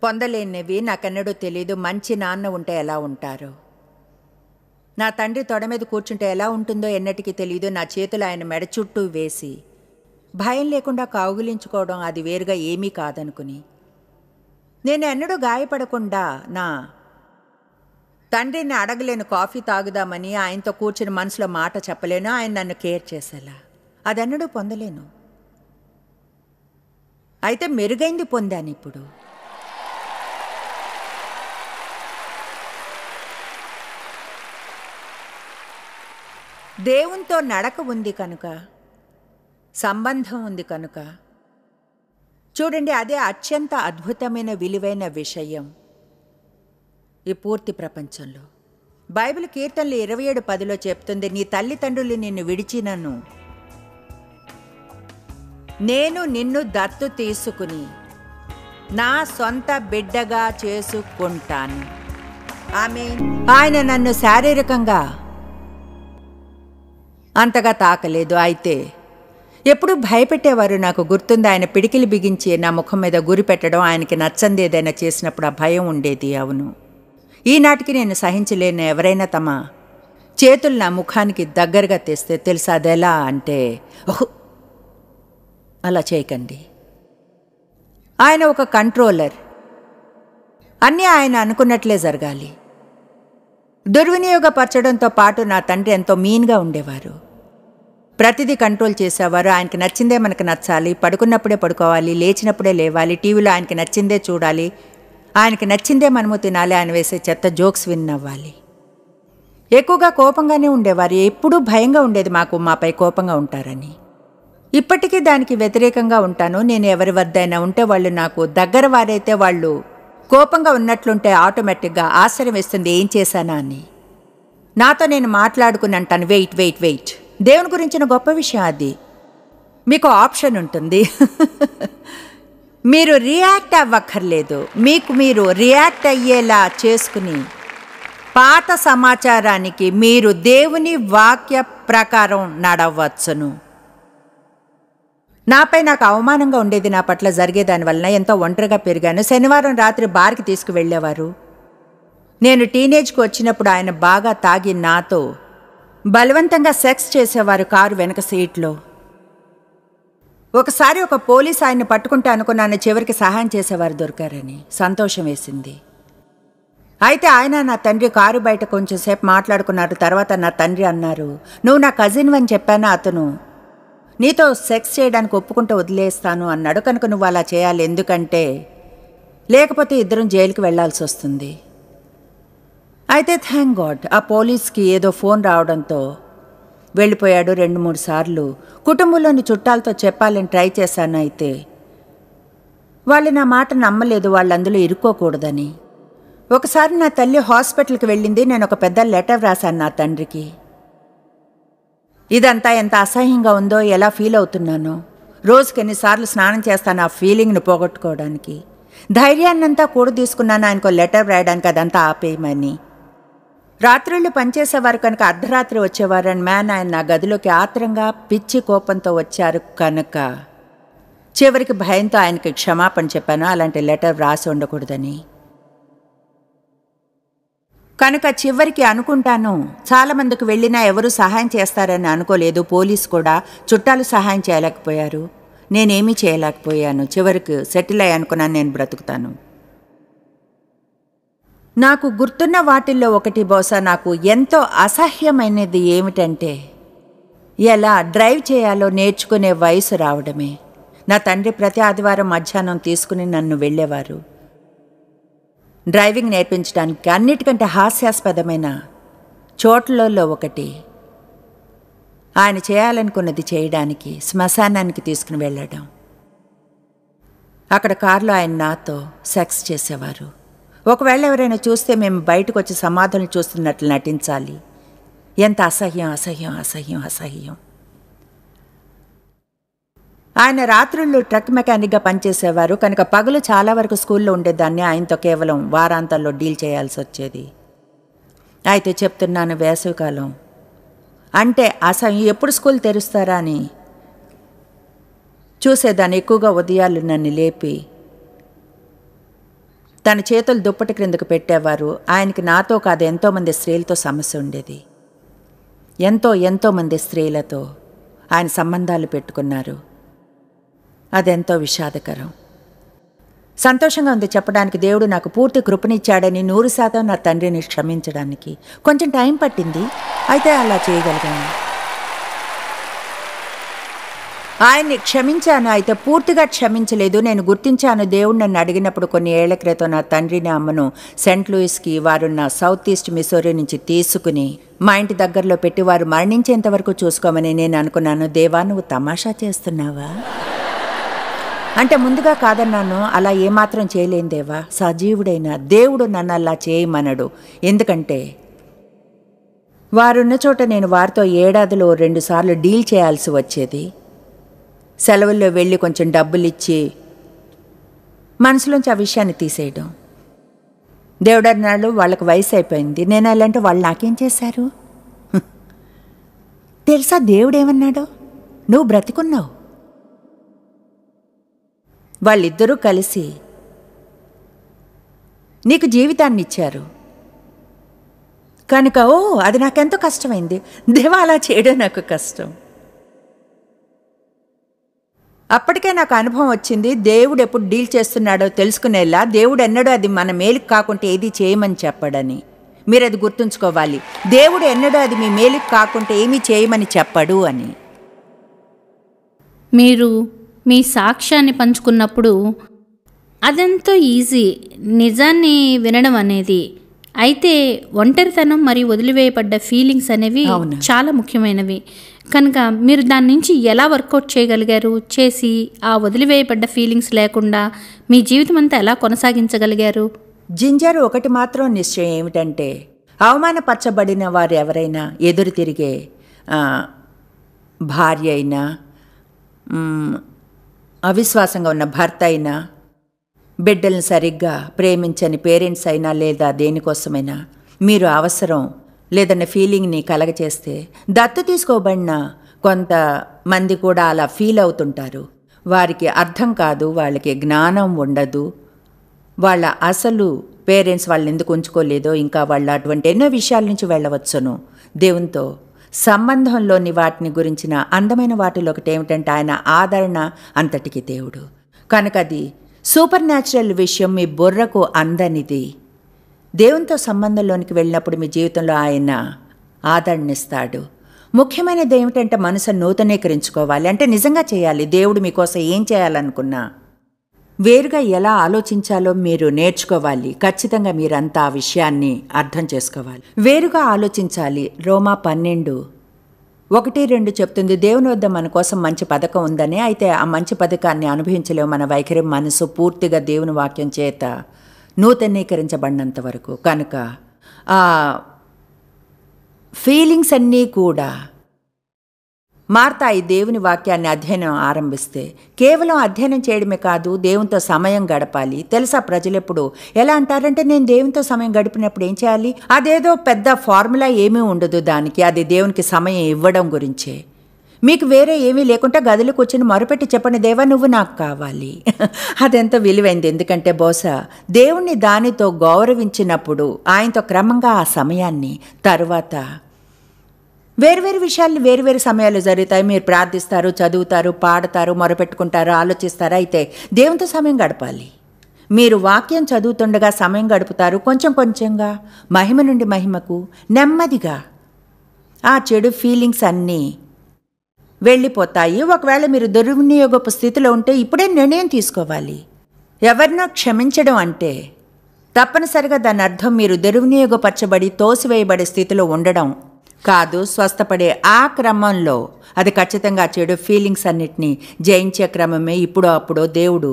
పొందలేనివి, నాకెన్నడూ తెలీదు. మంచి నాన్న ఉంటే ఎలా ఉంటారో, నా తండ్రి తొడ మీద కూర్చుంటే ఎలా ఉంటుందో ఎన్నటికీ తెలీదు. నా చేతులు ఆయన మెడ చుట్టూ వేసి భయం లేకుండా కౌగిలించుకోవడం అది వేరుగా ఏమీ కాదనుకుని, నేను ఎన్నడూ గాయపడకుండా నా తండ్రిని అడగలేను కాఫీ తాగుదామని, ఆయనతో కూర్చుని మనసులో మాట చెప్పలేను, ఆయన నన్ను కేర్ చేసేలా. అదెన్నడూ పొందలేను. అయితే మెరుగైంది పొందాను ఇప్పుడు. దేవునితో నడక ఉంది కనుక, సంబంధం ఉంది కనుక. చూడండి, అదే అత్యంత అద్భుతమైన విలువైన విషయం ఈ పూర్తి ప్రపంచంలో. బైబిల్ కీర్తనలు 27:10 చెప్తుంది, నీ తల్లిదండ్రులు నిన్ను విడిచినను నేను నిన్ను దత్తు తీసుకుని నా సొంత బిడ్డగా చేసుకుంటాను. ఆమేన్. ఆయన నన్ను శారీరకంగా అంతగా తాకలేదు, అయితే ఎప్పుడు భయపెట్టేవారు. నాకు గుర్తుంది, ఆయన పిడికిలి బిగించి నా ముఖం మీద గురి పెట్టడం, ఆయనకి నచ్చంది ఏదైనా చేసినప్పుడు ఆ భయం ఉండేది. అవును, ఈనాటికి నేను సహించలేను ఎవరైనా తమ చేతులు నా ముఖానికి దగ్గరగా తెస్తే. తెలుసా అదెలా అంటే, ఓహ్ అలా చేయకండి. ఆయన ఒక కంట్రోలర్, అన్నీ ఆయన అనుకున్నట్లే జరగాలి. దుర్వినియోగపరచడంతో పాటు నా తండ్రి ఎంతో మీన్గా ఉండేవారు. ప్రతిదీ కంట్రోల్ చేసేవారు. ఆయనకి నచ్చిందే మనకు నచ్చాలి, పడుకున్నప్పుడే పడుకోవాలి, లేచినప్పుడే లేవాలి, టీవీలో ఆయనకి నచ్చిందే చూడాలి, ఆయనకి నచ్చిందే మనము తినాలి, ఆయన వేసే చెత్త జోక్స్ విన్నవ్వాలి. ఎక్కువగా కోపంగానే ఉండేవారు. ఎప్పుడూ భయంగా ఉండేది మాకు మాపై కోపంగా ఉంటారని. ఇప్పటికీ దానికి వ్యతిరేకంగా ఉంటాను. నేను ఎవరి వద్దైనా ఉంటే వాళ్ళు నాకు దగ్గర వారైతే వాళ్ళు కోపంగా ఉన్నట్లుంటే ఆటోమేటిక్గా ఆశ్చర్యం వేస్తుంది ఏం చేశానా అని. నాతో నేను మాట్లాడుకుని అంటాను, వెయిట్ వెయిట్ వెయిట్, దేవుని గురించిన గొప్ప విషయం అది. మీకు ఆప్షన్ ఉంటుంది. మీరు రియాక్ట్ అవ్వక్కర్లేదు. మీకు మీరు రియాక్ట్ అయ్యేలా చేసుకుని పాత సమాచారానికి మీరు దేవుని వాక్య ప్రకారం నడవచ్చును. నాపై నాకు అవమానంగా ఉండేది, నా పట్ల జరిగేదాని వలన ఎంతో ఒంటరిగా పెరిగాను. శనివారం రాత్రి బార్కి తీసుకువెళ్ళేవారు. నేను టీనేజ్కి వచ్చినప్పుడు ఆయన బాగా తాగి నాతో బలవంతంగా సెక్స్ చేసేవారు కారు వెనక సీట్లో. ఒకసారి ఒక పోలీస్ ఆయన్ని పట్టుకుంటే అనుకున్నాను చివరికి సహాయం చేసేవారు దొరికారని. సంతోషం వేసింది. అయితే ఆయన నా తండ్రి కారు బయట కొంచెంసేపు మాట్లాడుకున్నారు. తర్వాత నా తండ్రి అన్నారు, నువ్వు నా కజిన్ అని చెప్పాను, అతను నీతో సెక్స్ చేయడానికి ఒప్పుకుంటే వదిలేస్తాను అన్నాడు. కనుక నువ్వు అలా చేయాలి, ఎందుకంటే లేకపోతే ఇద్దరం జైలుకి వెళ్లాల్సి వస్తుంది. అయితే థ్యాంక్ గాడ్ ఆ పోలీస్కి ఏదో ఫోన్ రావడంతో వెళ్ళిపోయాడు. 2-3 సార్లు కుటుంబంలోని చుట్టాలతో చెప్పాలని ట్రై చేశాను. అయితే వాళ్ళు నా మాట నమ్మలేదు, వాళ్ళు అందులో ఇరుక్కోకూడదని. ఒకసారి నా తల్లి హాస్పిటల్కి వెళ్ళింది. నేను ఒక పెద్ద లెటర్ రాశాను నా తండ్రికి. ఇదంతా ఎంత అసహ్యంగా ఉందో, ఎలా ఫీల్ అవుతున్నానో, రోజుకి ఎన్నిసార్లు స్నానం చేస్తాను ఆ ఫీలింగ్ను పోగొట్టుకోవడానికి. ధైర్యాన్నంతా కూడా తీసుకున్నాను ఆయనకు లెటర్ రాయడానికి, అదంతా ఆపేయమని. రాత్రుళ్ళు పనిచేసేవారు కనుక అర్ధరాత్రి వచ్చేవారు. అండ్ ఆయన నా గదిలోకి ఆత్రంగా పిచ్చి కోపంతో వచ్చారు కనుక చివరికి భయంతో ఆయనకి క్షమాపణ చెప్పాను, అలాంటి లెటర్ రాసి ఉండకూడదని. కనుక చివరికి అనుకుంటాను, చాలామందికి వెళ్ళినా ఎవరూ సహాయం చేస్తారని అనుకోలేదు. పోలీసు కూడా, చుట్టాలు సహాయం చేయలేకపోయారు, నేనేమీ చేయలేకపోయాను. చివరికి సెటిల్ అయ్యి అనుకున్నాను నేను బ్రతుకుతాను. నాకు గుర్తున్న వాటిల్లో ఒకటి, బహుశా నాకు ఎంతో అసహ్యమైనది ఏమిటంటే ఎలా డ్రైవ్ చేయాలో నేర్చుకునే వయసు రావడమే. నా తండ్రి ప్రతి ఆదివారం మధ్యాహ్నం తీసుకుని నన్ను వెళ్ళేవారు. డ్రైవింగ్ నేర్పించడానికి అన్నిటికంటే హాస్యాస్పదమైన చోట్లలో ఒకటి, ఆయన చేయాలనుకున్నది చేయడానికి శ్మశానానికి తీసుకుని వెళ్ళడం. అక్కడ కారులో ఆయన నాతో సెక్స్ చేసేవారు. ఒకవేళ ఎవరైనా చూస్తే మేము బయటకు వచ్చి సమాధులను చూస్తున్నట్లు నటించాలి. ఎంత అసహ్యం అసహ్యం అసహ్యం అసహ్యం. ఆయన రాత్రుళ్ళు ట్రక్ మెకానిక్గా పనిచేసేవారు కనుక పగలు చాలా వరకు స్కూల్లో ఉండేదాన్ని. ఆయనతో కేవలం వారాంతాల్లో డీల్ చేయాల్సి వచ్చేది. అయితే చెప్తున్నాను, వేసవికాలం అంటే అసహ్యం. ఎప్పుడు స్కూల్ తెరుస్తారా అని చూసేదాన్ని. ఎక్కువగా ఉదయాలు నన్ను లేపి తన చేతులు దుప్పటి క్రిందకు పెట్టేవారు. ఆయనకి నాతో కాదు, ఎంతోమంది స్త్రీలతో సమస్య ఉండేది. ఎంతోమంది స్త్రీలతో ఆయన సంబంధాలు పెట్టుకున్నారు. అదెంతో విషాదకరం. సంతోషంగా ఉంది చెప్పడానికి, దేవుడు నాకు పూర్తి కృపనిచ్చాడని 100% నా తండ్రిని క్షమించడానికి. కొంచెం టైం పట్టింది, అయితే అలా చేయగలిగాను. ఆయన్ని క్షమించాను, అయితే పూర్తిగా క్షమించలేదు. నేను గుర్తించాను, దేవుడు నన్ను అడిగినప్పుడు కొన్ని ఏళ్ల క్రితం నా తండ్రిని అమ్మను సెంట్ లూయిస్కి, వారున్న సౌత్ ఈస్ట్ మిసోరీ నుంచి తీసుకుని మా ఇంటి దగ్గరలో పెట్టి వారు మరణించేంతవరకు చూసుకోమని నేను అనుకున్నాను. దేవా, నువ్వు తమాషా చేస్తున్నావా అంటే ముందుగా కాదన్నాను. అలా ఏమాత్రం చేయలేను దేవా, సజీవుడైన దేవుడు నన్ను అలా చేయమనడు. ఎందుకంటే వారున్న చోట నేను వారితో ఏడాదిలో 2 సార్లు డీల్ చేయాల్సి వచ్చేది. సెలవుల్లో వెళ్ళి కొంచెం డబ్బులు ఇచ్చి మనసులోంచి ఆ విషయాన్ని తీసేయడం. దేవుడు అన్నాడు, వాళ్ళకి వయసు అయిపోయింది. నేను అలాంటి వాళ్ళు నాకేం చేశారు తెలుసా? దేవుడేమన్నాడు, నువ్వు బ్రతికున్నావు. వాళ్ళిద్దరూ కలిసి నీకు జీవితాన్ని ఇచ్చారు కనుక అది నాకెంతో కష్టమైంది. దేవా, అలా చేయడం నాకు కష్టం. అప్పటికే నాకు అనుభవం వచ్చింది. దేవుడు ఎప్పుడు డీల్ చేస్తున్నాడో తెలుసుకునేలా దేవుడు ఎన్నడూ అది మన మేలుకు కాకుంటే ఏది చేయమని చెప్పడని మీరు అది గుర్తుంచుకోవాలి. దేవుడు ఎన్నడూ అది మీ మేలుకు కాకుంటే ఏమీ చేయమని చెప్పడు అని. మీరు మీ సాక్ష్యాన్ని పంచుకున్నప్పుడు అదెంతో ఈజీ నిజాన్ని వినడం అనేది. అయితే ఒంటరితనం మరియు వదిలివేయబడ్డ ఫీలింగ్స్ అనేవి చాలా ముఖ్యమైనవి కనుక మీరు దాని నుంచి ఎలా వర్కౌట్ చేయగలిగారు, చేసి ఆ వదిలివేయబడ్డ ఫీలింగ్స్ లేకుండా మీ జీవితం అంతా ఎలా కొనసాగించగలిగారు? జింజర్ ఒకటి మాత్రం నిశ్చయం ఏమిటంటే, అవమానపరచబడిన వారు ఎవరైనా ఎదురు తిరిగే భార్య అయినా, అవిశ్వాసంగా ఉన్న భర్త అయినా, బిడ్డలను సరిగ్గా ప్రేమించని పేరెంట్స్ అయినా లేదా దేనికోసమైనా మీరు అవసరం లేదన్న ఫీలింగ్ని కలగచేస్తే దత్తు తీసుకోబడిన కొంతమంది కూడా అలా ఫీల్ అవుతుంటారు. వారికి అర్థం కాదు, వాళ్ళకి జ్ఞానం ఉండదు, వాళ్ళ అసలు పేరెంట్స్ వాళ్ళని ఎందుకు ఉంచుకోలేదో, ఇంకా వాళ్ళ అటువంటి ఎన్నో విషయాల నుంచి వెళ్ళవచ్చును. దేవునితో సంబంధంలోని వాటిని గురించిన అందమైన వాటిలో ఒకటి ఏమిటంటే ఆయన ఆదరణ అంతటికి దేవుడు. కనుక అది సూపర్ న్యాచురల్ విషయం, మీ బుర్రకు అందనిది. దేవునితో సంబంధంలోనికి వెళ్ళినప్పుడు మీ జీవితంలో ఆయన ఆదరణిస్తాడు. ముఖ్యమైనది ఏమిటంటే మనసు నూతనీకరించుకోవాలి. అంటే నిజంగా చేయాలి. దేవుడు మీకోసం ఏం చేయాలనుకున్నా వేరుగా ఎలా ఆలోచించాలో మీరు నేర్చుకోవాలి. ఖచ్చితంగా మీరంతా ఆ విషయాన్ని అర్థం చేసుకోవాలి. వేరుగా ఆలోచించాలి. రోమా 12:1-2 చెప్తుంది, దేవుని వద్ద మన కోసం మంచి పథకం ఉందని. అయితే ఆ మంచి పథకాన్ని అనుభవించలేము మన వైఖరి మనసు పూర్తిగా దేవుని వాక్యం చేత నూతనీకరించబడినంత వరకు. కనుక ఆ ఫీలింగ్స్ అన్నీ కూడా మారతాయి దేవుని వాక్యాన్ని అధ్యయనం ఆరంభిస్తే. కేవలం అధ్యయనం చేయడమే కాదు, దేవునితో సమయం గడపాలి. తెలుసా ప్రజలెప్పుడు ఎలా అంటారంటే, నేను దేవునితో సమయం గడిపినప్పుడు ఏం చేయాలి? అదేదో పెద్ద ఫార్ములా ఏమీ ఉండదు దానికి. అది దేవునికి సమయం ఇవ్వడం గురించే. మీకు వేరే ఏమీ లేకుండా గదిలో కూర్చొని మొరపెట్టి చెప్పండి, దేవా నువ్వు నాకు కావాలి. అదెంత విలువైంది. ఎందుకంటే బహుశా దేవుణ్ణి దానితో గౌరవించినప్పుడు ఆయనతో క్రమంగా ఆ సమయాన్ని తరువాత వేరువేరు విషయాలు వేరువేరు సమయాలు జరుగుతాయి. మీరు ప్రార్థిస్తారు, చదువుతారు, పాడతారు, మొరపెట్టుకుంటారు, ఆలోచిస్తారు. అయితే దేవునితో సమయం గడపాలి. మీరు వాక్యం చదువుతుండగా సమయం గడుపుతారు. కొంచెం కొంచెంగా మహిమ నుండి మహిమకు నెమ్మదిగా ఆ చెడు ఫీలింగ్స్ అన్నీ వెళ్ళిపోతాయి. ఒకవేళ మీరు దుర్వినియోగపు స్థితిలో ఉంటే ఇప్పుడే నిర్ణయం తీసుకోవాలి. ఎవరినో క్షమించడం అంటే తప్పనిసరిగా దాని అర్థం మీరు దుర్వినియోగపరచబడి తోసివేయబడే స్థితిలో ఉండడం కాదు. స్వస్థపడే ఆ క్రమంలో అది ఖచ్చితంగా చెడు ఫీలింగ్స్ అన్నిటినీ జయించే క్రమమే. ఇప్పుడో అప్పుడో దేవుడు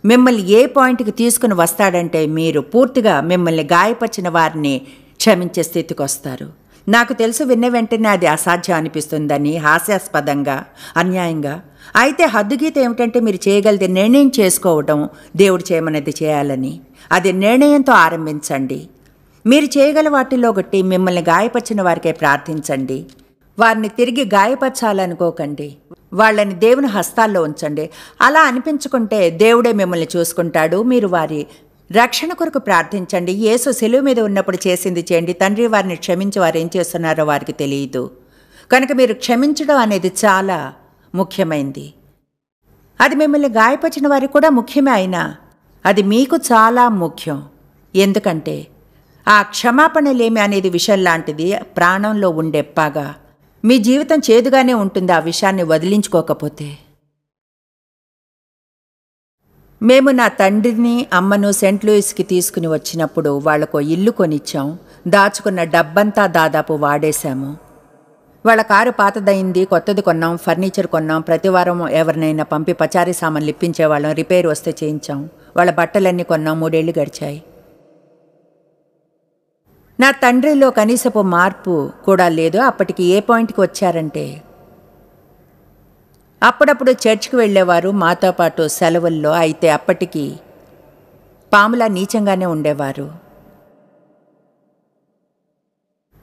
మిమ్మల్ని ఏ పాయింట్కి తీసుకుని వస్తాడంటే మీరు పూర్తిగా మిమ్మల్ని గాయపరిచిన వారిని క్షమించే స్థితికి వస్తారు. నాకు తెలుసు విన్న వెంటనే అది అసాధ్యం అనిపిస్తుందని, హాస్యాస్పదంగా, అన్యాయంగా. అయితే హద్దుగీత ఏమిటంటే మీరు చేయగలిగే నిర్ణయం చేసుకోవడం, దేవుడు చేయమనేది చేయాలని. అది నిర్ణయంతో ఆరంభించండి. మీరు చేయగల వాటిలో ఒకటి మిమ్మల్ని గాయపరిచిన వారికే ప్రార్థించండి. వారిని తిరిగి గాయపరచాలనుకోకండి. వాళ్ళని దేవుని హస్తాల్లో ఉంచండి. అలా అనిపించుకుంటే దేవుడే మిమ్మల్ని చూసుకుంటాడు. మీరు వారి రక్షణ కొరకు ప్రార్థించండి. యేసు శిలువ మీద ఉన్నప్పుడు చేసింది చేయండి. తండ్రి వారిని క్షమించి వారు ఏం చేస్తున్నారో వారికి తెలియదు. కనుక మీరు క్షమించడం అనేది చాలా ముఖ్యమైంది. అది మిమ్మల్ని గాయపరిచిన వారికి కూడా ముఖ్యమే, అయినా అది మీకు చాలా ముఖ్యం. ఎందుకంటే ఆ క్షమాపణలేమి అనేది విషయం లాంటిది, ప్రాణంలో ఉండే పగ. మీ జీవితం చేదుగానే ఉంటుంది ఆ విషయాన్ని వదిలించుకోకపోతే. మేము నా తండ్రిని అమ్మను సెయింట్ లూయిస్కి తీసుకుని వచ్చినప్పుడు వాళ్లకు ఇల్లు కొనిచ్చాం. దాచుకున్న డబ్బంతా దాదాపు వాడేశాము. వాళ్ళ కారు పాతదయింది, కొత్తది కొన్నాం, ఫర్నిచర్ కొన్నాం. ప్రతివారం ఎవరినైనా పంపి పచారీ సామాన్లు ఇప్పించేవాళ్ళం. రిపేర్ వస్తే చేయించాం. వాళ్ళ బట్టలన్నీ కొన్నాం. 3 ఏళ్ళు గడిచాయి. నా తండ్రిలో కనీసపు మార్పు కూడా లేదు. అప్పటికి ఏ పాయింట్కి వచ్చారంటే, అప్పుడప్పుడు చర్చ్కి వెళ్ళేవారు మాతో పాటు సెలవుల్లో. అయితే అప్పటికి పాములా నీచంగానే ఉండేవారు.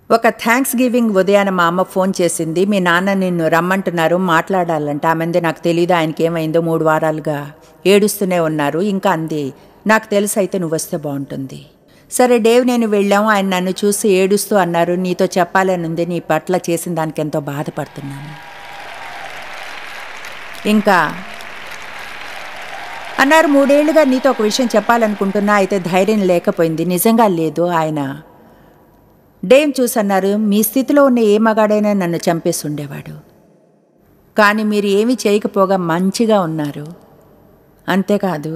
ఒక థ్యాంక్స్ గివింగ్ ఉదయాన మా అమ్మ ఫోన్ చేసింది, మీ నాన్న నిన్ను రమ్మంటున్నారు, మాట్లాడాలంట. ఆమెంది నాకు తెలీదు ఆయనకి ఏమైందో, 3 వారాలుగా ఏడుస్తూనే ఉన్నారు. ఇంకా అంది, నాకు తెలుసు, అయితే నువ్వు వస్తే బాగుంటుంది. సరే డేవ్ నేను వెళ్ళాము. ఆయన నన్ను చూసి ఏడుస్తూ అన్నారు, నీతో చెప్పాలని ఉంది, నీ పట్ల చేసిన దానికి ఎంతో బాధపడుతున్నాను. ఇంకా అన్నారు, 3 ఏళ్లుగా నీతో ఒక విషయం చెప్పాలనుకుంటున్నా, అయితే ధైర్యం లేకపోయింది. నిజంగా లేదు. ఆయన డేమ్ చూసన్నారు, మీ స్థితిలో ఉన్న ఏ మగాడైనా నన్ను చంపేసి ఉండేవాడు, కానీ మీరు ఏమీ చేయకపోగా మంచిగా ఉన్నారు. అంతేకాదు,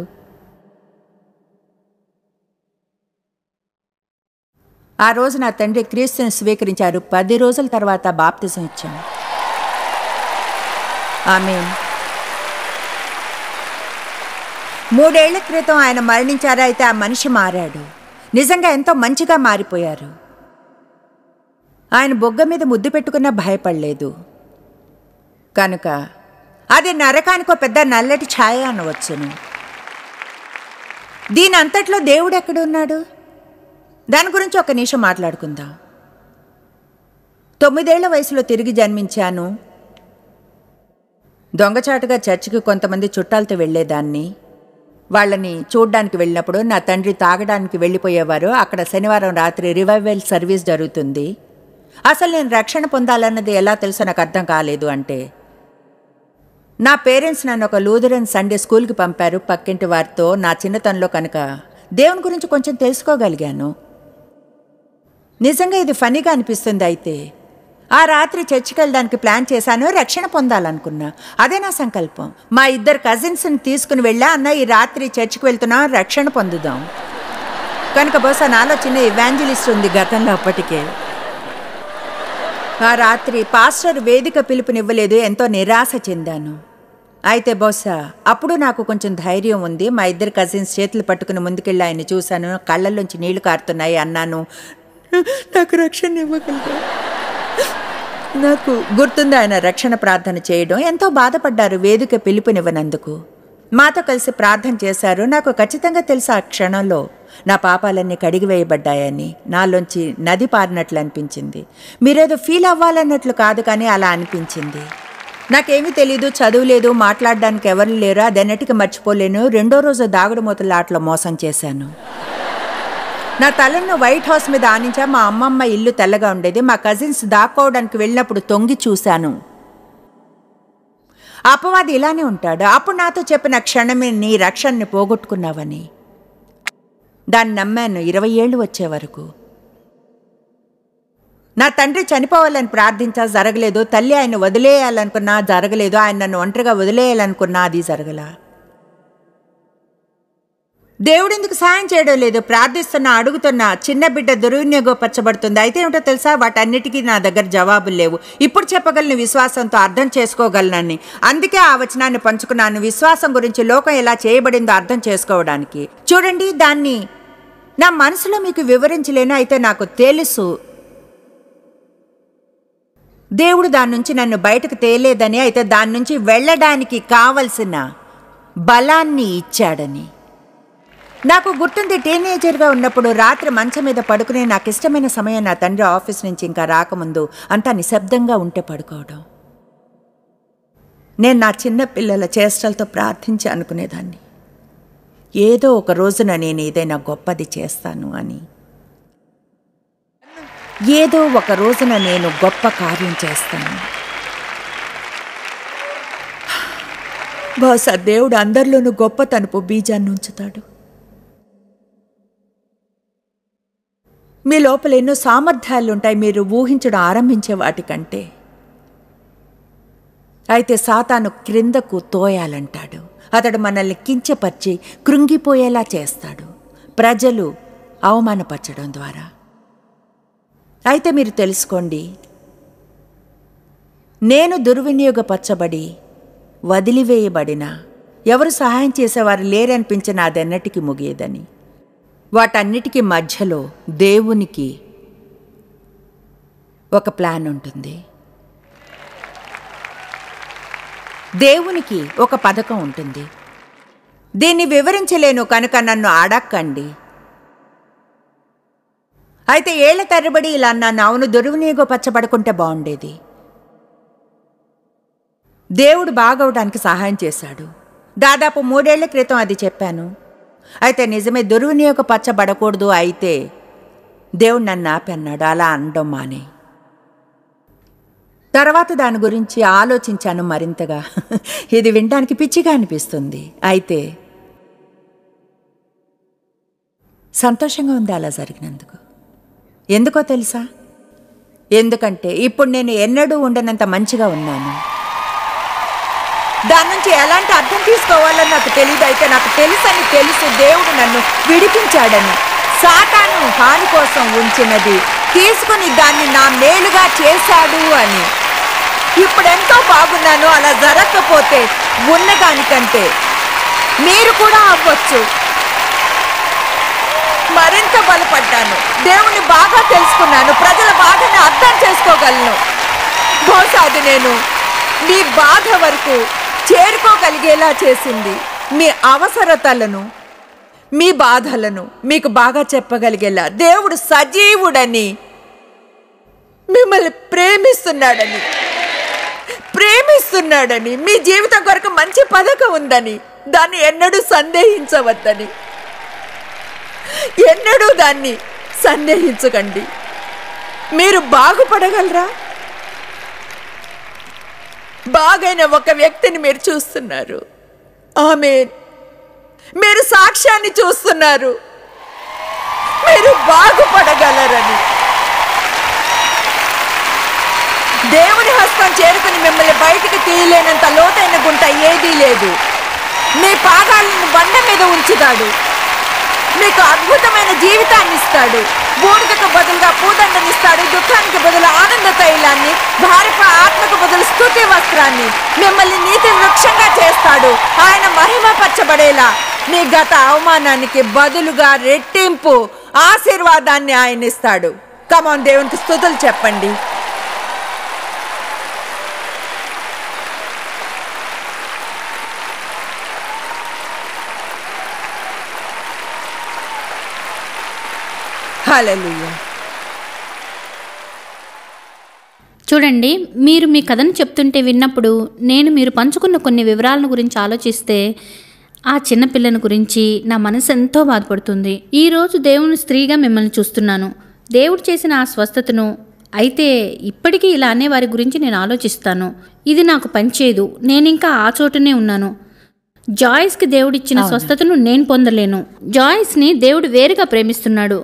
ఆ రోజు నా తండ్రి క్రీస్తుని స్వీకరించారు. 10 రోజుల తర్వాత బాప్తిజం ఇచ్చాను. ఆమేన్. 3 ఏళ్ల క్రితం ఆయన మరణించారు. అయితే ఆ మనిషి మారాడు. నిజంగా ఎంతో మంచిగా మారిపోయారు. ఆయన బొగ్గ మీద ముద్దు పెట్టుకున్నా భయపడలేదు. కనుక అది నరకానికో పెద్ద నల్లటి ఛాయ అనవచ్చును. దీని అంతట్లో దేవుడు ఎక్కడున్నాడు? దాని గురించి ఒక నిమిషం మాట్లాడుకుందాం. 9 ఏళ్ల వయసులో తిరిగి జన్మించాను. దొంగచాటుగా చర్చికి కొంతమంది చుట్టాలతో వెళ్లేదాన్ని. వాళ్ళని చూడ్డానికి వెళ్ళినప్పుడు నా తండ్రి తాగడానికి వెళ్ళిపోయేవారు. అక్కడ శనివారం రాత్రి రివైవల్ సర్వీస్ జరుగుతుంది. అసలు నేను రక్షణ పొందాలన్నది ఎలా తెలుసో నాకు అర్థం కాలేదు. అంటే నా పేరెంట్స్ నన్ను ఒక లూథరన్ సండే స్కూల్కి పంపారు పక్కింటి వారితో. నా చిన్నతనంలో కనుక దేవుని గురించి కొంచెం తెలుసుకోగలిగాను. నిజంగా ఇది ఫనీగా అనిపిస్తుంది. అయితే ఆ రాత్రి చర్చికి వెళ్ళడానికి ప్లాన్ చేశాను. రక్షణ పొందాలనుకున్నా. అదే నా సంకల్పం. మా 2 కజిన్స్ని తీసుకుని వెళ్ళా. అన్న, ఈ రాత్రి చర్చికి వెళ్తున్నాం, రక్షణ పొందుదాం. కనుక బహుశా నాలో చిన్న ఇవాంజలిస్ట్ ఉంది గతంలో. అప్పటికే ఆ రాత్రి పాస్టర్ వేదిక పిలుపునివ్వలేదు. ఎంతో నిరాశ చెందాను. అయితే బహుశా అప్పుడు నాకు కొంచెం ధైర్యం ఉంది. మా 2 కజిన్స్ చేతులు పట్టుకుని ముందుకెళ్ళి ఆయన చూశాను. కళ్ళల్లోంచి నీళ్లు కారుతున్నాయి. అన్నాను, నాకు రక్షణ ఇవ్వగలరు. నాకు గుర్తుంది ఆయన రక్షణ ప్రార్థన చేయడం. ఎంతో బాధపడ్డారు వేదిక పిలుపునివ్వనందుకు. మాతో కలిసి ప్రార్థన చేశారు. నాకు ఖచ్చితంగా తెలుసు ఆ క్షణంలో నా పాపాలన్నీ కడిగివేయబడ్డాయని. నాలోంచి నది పారినట్లు అనిపించింది. మీరేదో ఫీల్ అవ్వాలన్నట్లు కాదు, కానీ అలా అనిపించింది. నాకేమీ తెలీదు, చదువులేదు, మాట్లాడడానికి ఎవరు లేరు. అదన్నిటికీ మర్చిపోలేను. 2వ రోజు దాగుడు మూతల ఆటలో మోసం చేశాను. నా తలను వైట్ హౌస్ మీద ఆనించా. మా అమ్మమ్మ ఇల్లు తెల్లగా ఉండేది. మా కజిన్స్ దాక్కోవడానికి వెళ్ళినప్పుడు తొంగి చూశాను. అపవాది ఇలానే ఉంటాడు. అప్పుడు నాతో చెప్పిన క్షణమే నీ రక్షణని పోగొట్టుకున్నావని. దాన్ని నమ్మాను 20 ఏళ్ళు వచ్చే వరకు. నా తండ్రి చనిపోవాలని ప్రార్థించా, జరగలేదు. తల్లి ఆయన వదిలేయాలనుకున్నా, జరగలేదు. ఆయన నన్ను ఒంటరిగా వదిలేయాలనుకున్నా, అది జరగలా. దేవుడు ఎందుకు సాయం చేయడం లేదు? ప్రార్థిస్తున్నా, అడుగుతున్నా. చిన్న బిడ్డ దుర్వినియోగపరచబడుతుంది. అయితే ఏమిటో తెలుసా, వాటన్నిటికీ నా దగ్గర జవాబులు లేవు. ఇప్పుడు చెప్పగలను, విశ్వాసంతో అర్థం చేసుకోగలనని. అందుకే ఆ వచనాన్ని పంచుకున్నాను. విశ్వాసం గురించి లోకం ఎలా చేయబడిందో అర్థం చేసుకోవడానికి. చూడండి, దాన్ని నా మనసులో మీకు వివరించలేను. అయితే నాకు తెలుసు దేవుడు దాని నుంచి నన్ను బయటకు తేలేదని. అయితే దాని నుంచి వెళ్ళడానికి కావలసిన బలాన్ని ఇచ్చాడని. నాకు గుర్తుంది, టీనేజర్గా ఉన్నప్పుడు రాత్రి మంచం మీద పడుకునే నాకు ఇష్టమైన సమయం నా తండ్రి ఆఫీస్ నుంచి ఇంకా రాకముందు అంతా నిశ్శబ్దంగా ఉంటే పడుకోవడం. నేను నా చిన్న పిల్లల చేష్టలతో ప్రార్థించి అనుకునేదాన్ని, ఏదో ఒక రోజున నేను ఏదైనా గొప్పది చేస్తాను అని. ఏదో ఒక రోజున నేను గొప్ప కార్యం చేస్తాను. బహుశా దేవుడు అందరిలోనూ గొప్పతనపు బీజాన్ని ఉంచుతాడు. మీ లోపల ఎన్నో సామర్థ్యాలుంటాయి మీరు ఊహించడం ఆరంభించే వాటికంటే. అయితే సాతాను క్రిందకు తోయాలంటాడు. అతడు మనల్ని కించపరిచి కృంగిపోయేలా చేస్తాడు, ప్రజలు అవమానపరచడం ద్వారా. అయితే మీరు తెలుసుకోండి, నేను దుర్వినియోగపరచబడి వదిలివేయబడిన, ఎవరు సహాయం చేసేవారు లేరనిపించిన అదెన్నటికీ ముగియదని. వాటన్నిటికీ మధ్యలో దేవునికి ఒక ప్లాన్ ఉంటుంది. దేవునికి ఒక పథకం ఉంటుంది. దీన్ని వివరించలేను కనుక నన్ను అడక్కండి. అయితే ఏళ్ల తరబడి ఇలా నన్ను అవును దుర్వినియోగపరచబడుకుంటే బాగుండేది. దేవుడు బాగవడానికి సహాయం చేశాడు. దాదాపు 3 ఏళ్ల క్రితం అది చెప్పాను. అయితే నిజమే, దుర్వినియోగపరచబడకూడదు. అయితే దేవుడు నన్ను ఆపి అన్నాడు, అలా అనడం మానే. తర్వాత దాని గురించి ఆలోచించాను మరింతగా. ఇది వినడానికి పిచ్చిగా అనిపిస్తుంది. అయితే సంతోషంగా ఉంది అలా జరిగినందుకు. ఎందుకో తెలుసా? ఎందుకంటే ఇప్పుడు నేను ఎన్నడూ ఉండనంత మంచిగా ఉన్నాను. దాని నుంచి ఎలాంటి అర్థం తీసుకోవాలని నాకు తెలియదు. అయితే నాకు తెలుసు దేవుడు నన్ను విడిపించాడని. సాతాను హాని కోసం ఉంచినది తీసుకుని దాన్ని నా మేలుగా చేశాడు అని. ఇప్పుడెంతో బాగున్నాను. అలా జరగకపోతే ఉన్నదానికంటే మీరు కూడా అవ్వచ్చు. మరింత బలపడ్డాను. దేవుని బాగా తెలుసుకున్నాను. ప్రజల బాధని అర్థం చేసుకోగలను. బహుశా అది నేను మీ బాధ వరకు చేరుకోగలిగేలా చేసింది. మీ అవసరతలను, మీ బాధలను మీకు బాగా చెప్పగలిగేలా. దేవుడు సజీవుడని, మిమ్మల్ని ప్రేమిస్తున్నాడని, మీ జీవితం కొరకు మంచి పథకం ఉందని, దాన్ని ఎన్నడూ సందేహించవద్దని. ఎన్నడూ దాన్ని సందేహించకండి. మీరు బాగుపడగలరా? బాగైన ఒక వ్యక్తిని మీరు చూస్తున్నారు. ఆమేన్. మీరు సాక్ష్యాన్ని చూస్తున్నారు. మీరు బాగుపడగలరని. దేవుని హస్తం చేరుకుని మిమ్మల్ని బయటికి తీయలేనంత లోతైన గుంట ఏదీ లేదు. మీ పాదాలను బండ మీద ఉంచుతాడు. మీకు అద్భుతమైన జీవితాన్ని ఇస్తాడు. బూడిదకు బదులుగా పూదండనిస్తాడు. దుఃఖానికి బదులు ఆనంద తైలాన్ని, భార్యకు ఆత్మకు బదులు స్తుతి వస్త్రాన్ని, మిమ్మల్ని నీతి వృక్షంగా చేస్తాడు. ఆయన మహిమపరచబడేలా నీ గత అవమానానికి బదులుగా రెట్టింపు ఆశీర్వాదాన్ని ఆయన ఇస్తాడు. కమాన్, దేవునికి స్తుతులు చెప్పండి. హల్లెలూయా. చూడండి, మీరు మీ కథను చెప్తుంటే విన్నప్పుడు నేను మీరు పంచుకున్న కొన్ని వివరాలను గురించి ఆలోచిస్తే ఆ చిన్నపిల్లని గురించి నా మనసు ఎంతో బాధపడుతుంది. ఈరోజు దేవుని స్త్రీగా మిమ్మల్ని చూస్తున్నాను. దేవుడు చేసిన ఆ స్వస్థతను అయితే ఇప్పటికీ ఇలా అనే వారి గురించి నేను ఆలోచిస్తాను. ఇది నాకు పనిచేయదు, నేను ఇంకా ఆ చోటనే ఉన్నాను. జాయిస్కి దేవుడిచ్చిన స్వస్థతను నేను పొందలేను. జాయిస్ని దేవుడు వేరుగా ప్రేమిస్తున్నాడు.